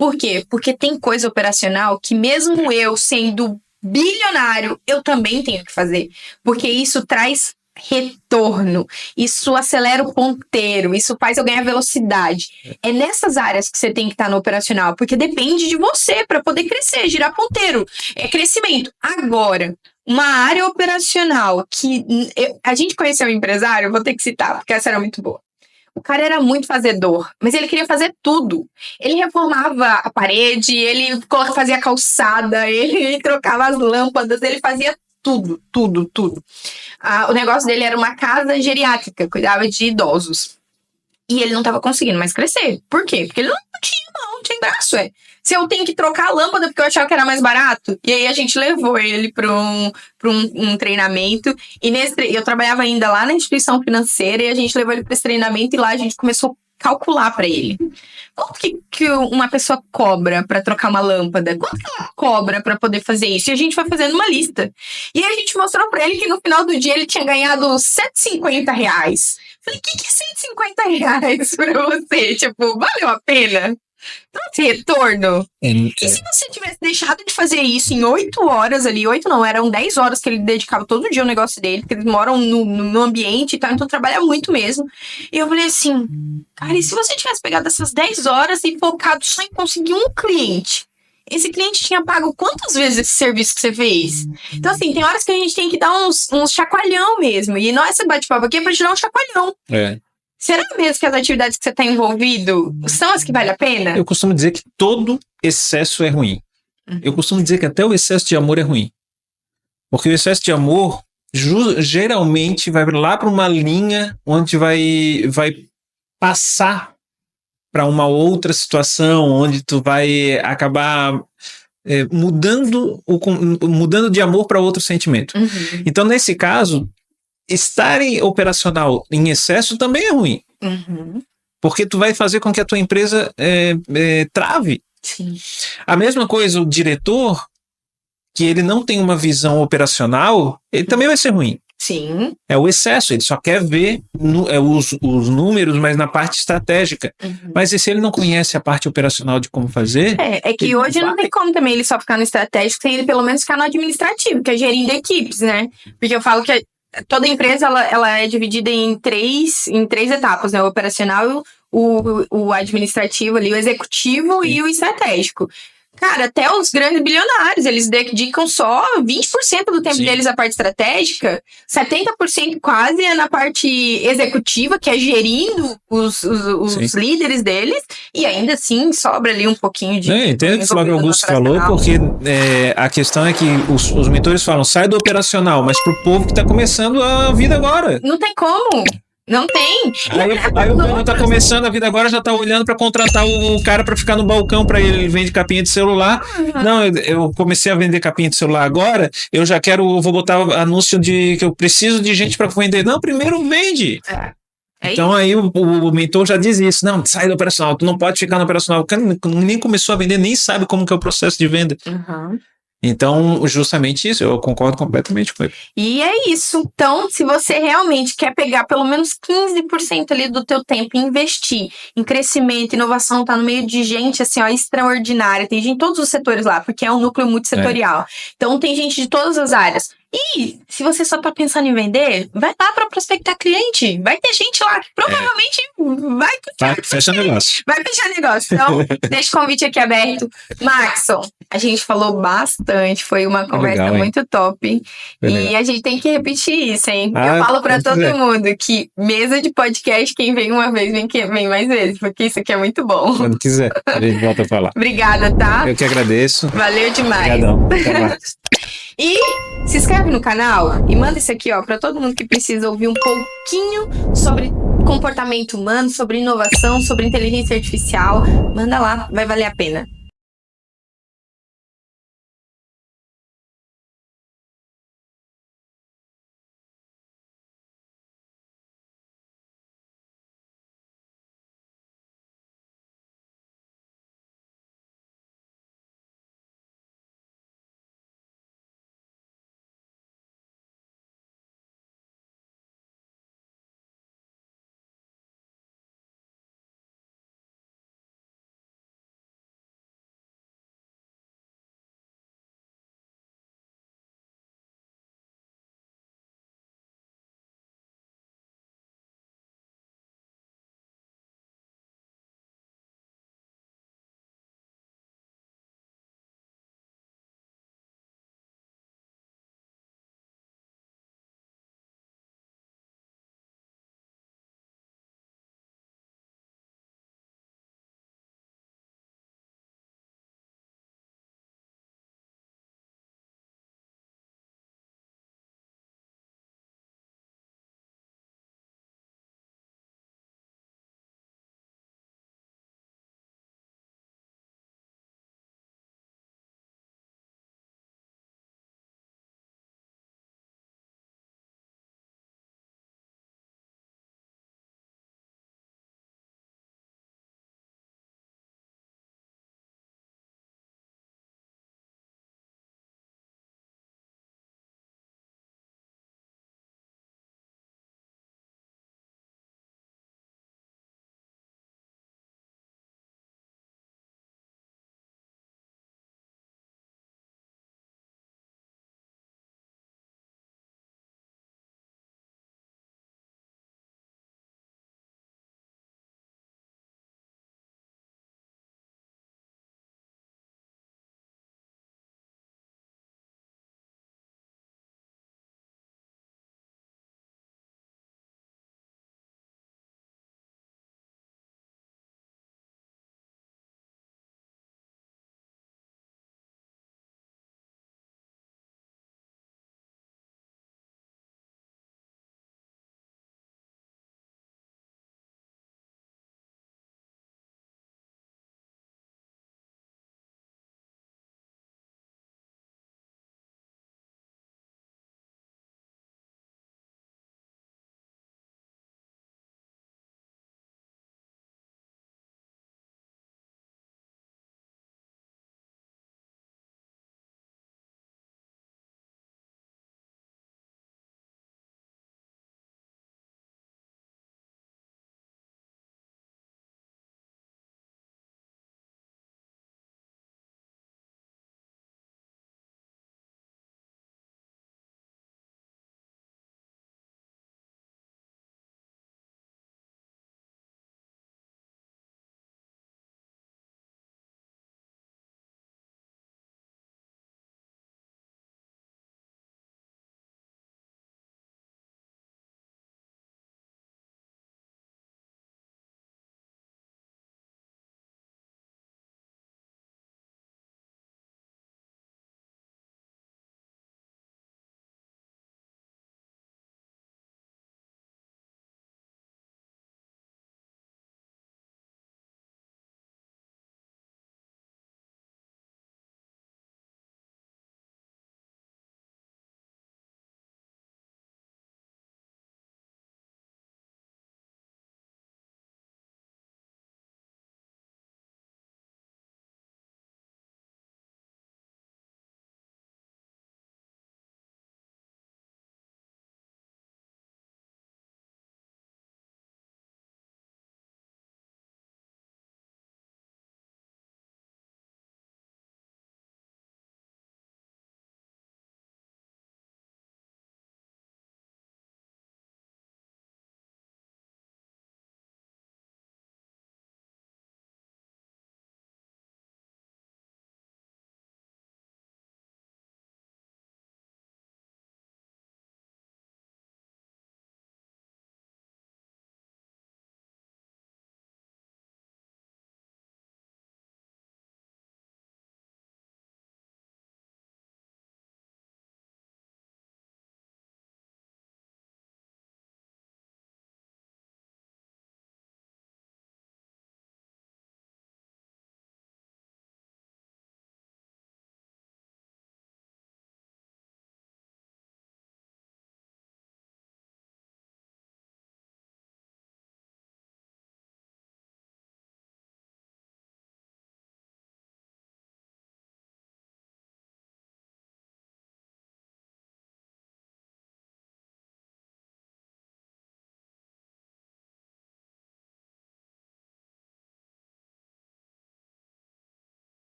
Por quê? Porque tem coisa operacional que mesmo eu sendo bilionário, eu também tenho que fazer. Porque isso traz retorno, isso acelera o ponteiro, isso faz eu ganhar velocidade. É nessas áreas que você tem que estar no operacional, porque depende de você para poder crescer, girar ponteiro. É crescimento. Agora, uma área operacional que a gente conheceu um empresário, vou ter que citar, porque essa era muito boa. O cara era muito fazedor, mas ele queria fazer tudo. Ele reformava a parede, ele fazia calçada, ele trocava as lâmpadas, ele fazia tudo. O negócio dele era uma casa geriátrica, cuidava de idosos. E ele não estava conseguindo mais crescer. Por quê? Porque ele não tinha mão, não tinha braço. Se eu tenho que trocar a lâmpada porque eu achava que era mais barato. E aí a gente levou ele para um treinamento. E eu trabalhava ainda lá na instituição financeira e a gente levou ele para esse treinamento e lá a gente começou a calcular para ele. Quanto que que uma pessoa cobra pra trocar uma lâmpada? Quanto que ela cobra pra poder fazer isso? E a gente foi fazendo uma lista. E a gente mostrou pra ele que no final do dia ele tinha ganhado R$150. Falei, o que é R$150 pra você? Tipo, valeu a pena? Esse retorno. E se você tivesse deixado de fazer isso em 8 horas ali, 8 não, eram 10 horas que ele dedicava todo dia ao negócio dele, porque eles moram no ambiente e tal, então trabalha muito mesmo. E eu falei assim, cara, e se você tivesse pegado essas 10 horas e focado só em conseguir um cliente? Esse cliente tinha pago quantas vezes esse serviço que você fez? Então, assim, tem horas que a gente tem que dar uns chacoalhão mesmo. E não é esse bate-papo aqui, é pra te dar um chacoalhão. Será mesmo que as atividades que você está envolvido são as que vale a pena? Eu costumo dizer que todo excesso é ruim. Eu costumo dizer que até o excesso de amor é ruim. Porque o excesso de amor geralmente vai lá para uma linha onde vai passar para uma outra situação, onde tu vai acabar mudando de amor para outro sentimento. Então, nesse caso, estar operacional em excesso também é ruim. Porque tu vai fazer com que a tua empresa trave. Sim. A mesma coisa, o diretor, que ele não tem uma visão operacional, ele também vai ser ruim. Sim. É o excesso, ele só quer ver os números, mas na parte estratégica. Mas e se ele não conhece a parte operacional de como fazer... É que hoje não tem como também ele só ficar no estratégico, sem ele pelo menos ficar no administrativo, que é gerindo equipes, né? Porque eu falo que toda empresa ela é dividida em três etapas, né? O operacional, o administrativo ali, o executivo e o estratégico. Cara, até os grandes bilionários, eles dedicam só 20% do tempo deles à parte estratégica, 70% quase é na parte executiva, que é gerindo os líderes deles, e ainda assim sobra ali um pouquinho de... Entendo o que o Flávio Augusto falou, porque a questão é que os mentores falam, sai do operacional, mas pro povo que tá começando a vida agora. Não tem como. Não tem. Aí o cara tá começando a vida agora, já tá olhando pra contratar o cara pra ficar no balcão pra ele vende capinha de celular. Não, eu comecei a vender capinha de celular agora, eu vou botar anúncio de que eu preciso de gente pra vender. Não, primeiro vende. Então aí o mentor já diz isso, não, sai do operacional, tu não pode ficar no operacional. O cara nem começou a vender, nem sabe como que é o processo de venda. Então, justamente isso, eu concordo completamente com ele. E é isso. Então, se você realmente quer pegar pelo menos 15% ali do teu tempo e investir em crescimento, inovação, tá no meio de gente, assim, ó, extraordinária. Tem gente em todos os setores lá, porque é um núcleo multissetorial. Então, tem gente de todas as áreas. E se você só tá pensando em vender, vai lá para prospectar cliente. Vai ter gente lá que provavelmente vai fechar negócio. Vai fechar negócio. Então, deixa o convite aqui aberto. Maxon, a gente falou bastante. Foi uma conversa muito top. E a gente tem que repetir isso, hein? Eu falo para todo mundo que mesa de podcast, quem vem uma vez, vem mais vezes. Porque isso aqui é muito bom. Quando quiser, a gente volta a falar. Obrigada, tá? Eu que agradeço. Valeu demais. Obrigadão. Até mais. E se inscreve no canal e manda isso aqui, ó, para todo mundo que precisa ouvir um pouquinho sobre comportamento humano, sobre inovação, sobre inteligência artificial. Manda lá, vai valer a pena.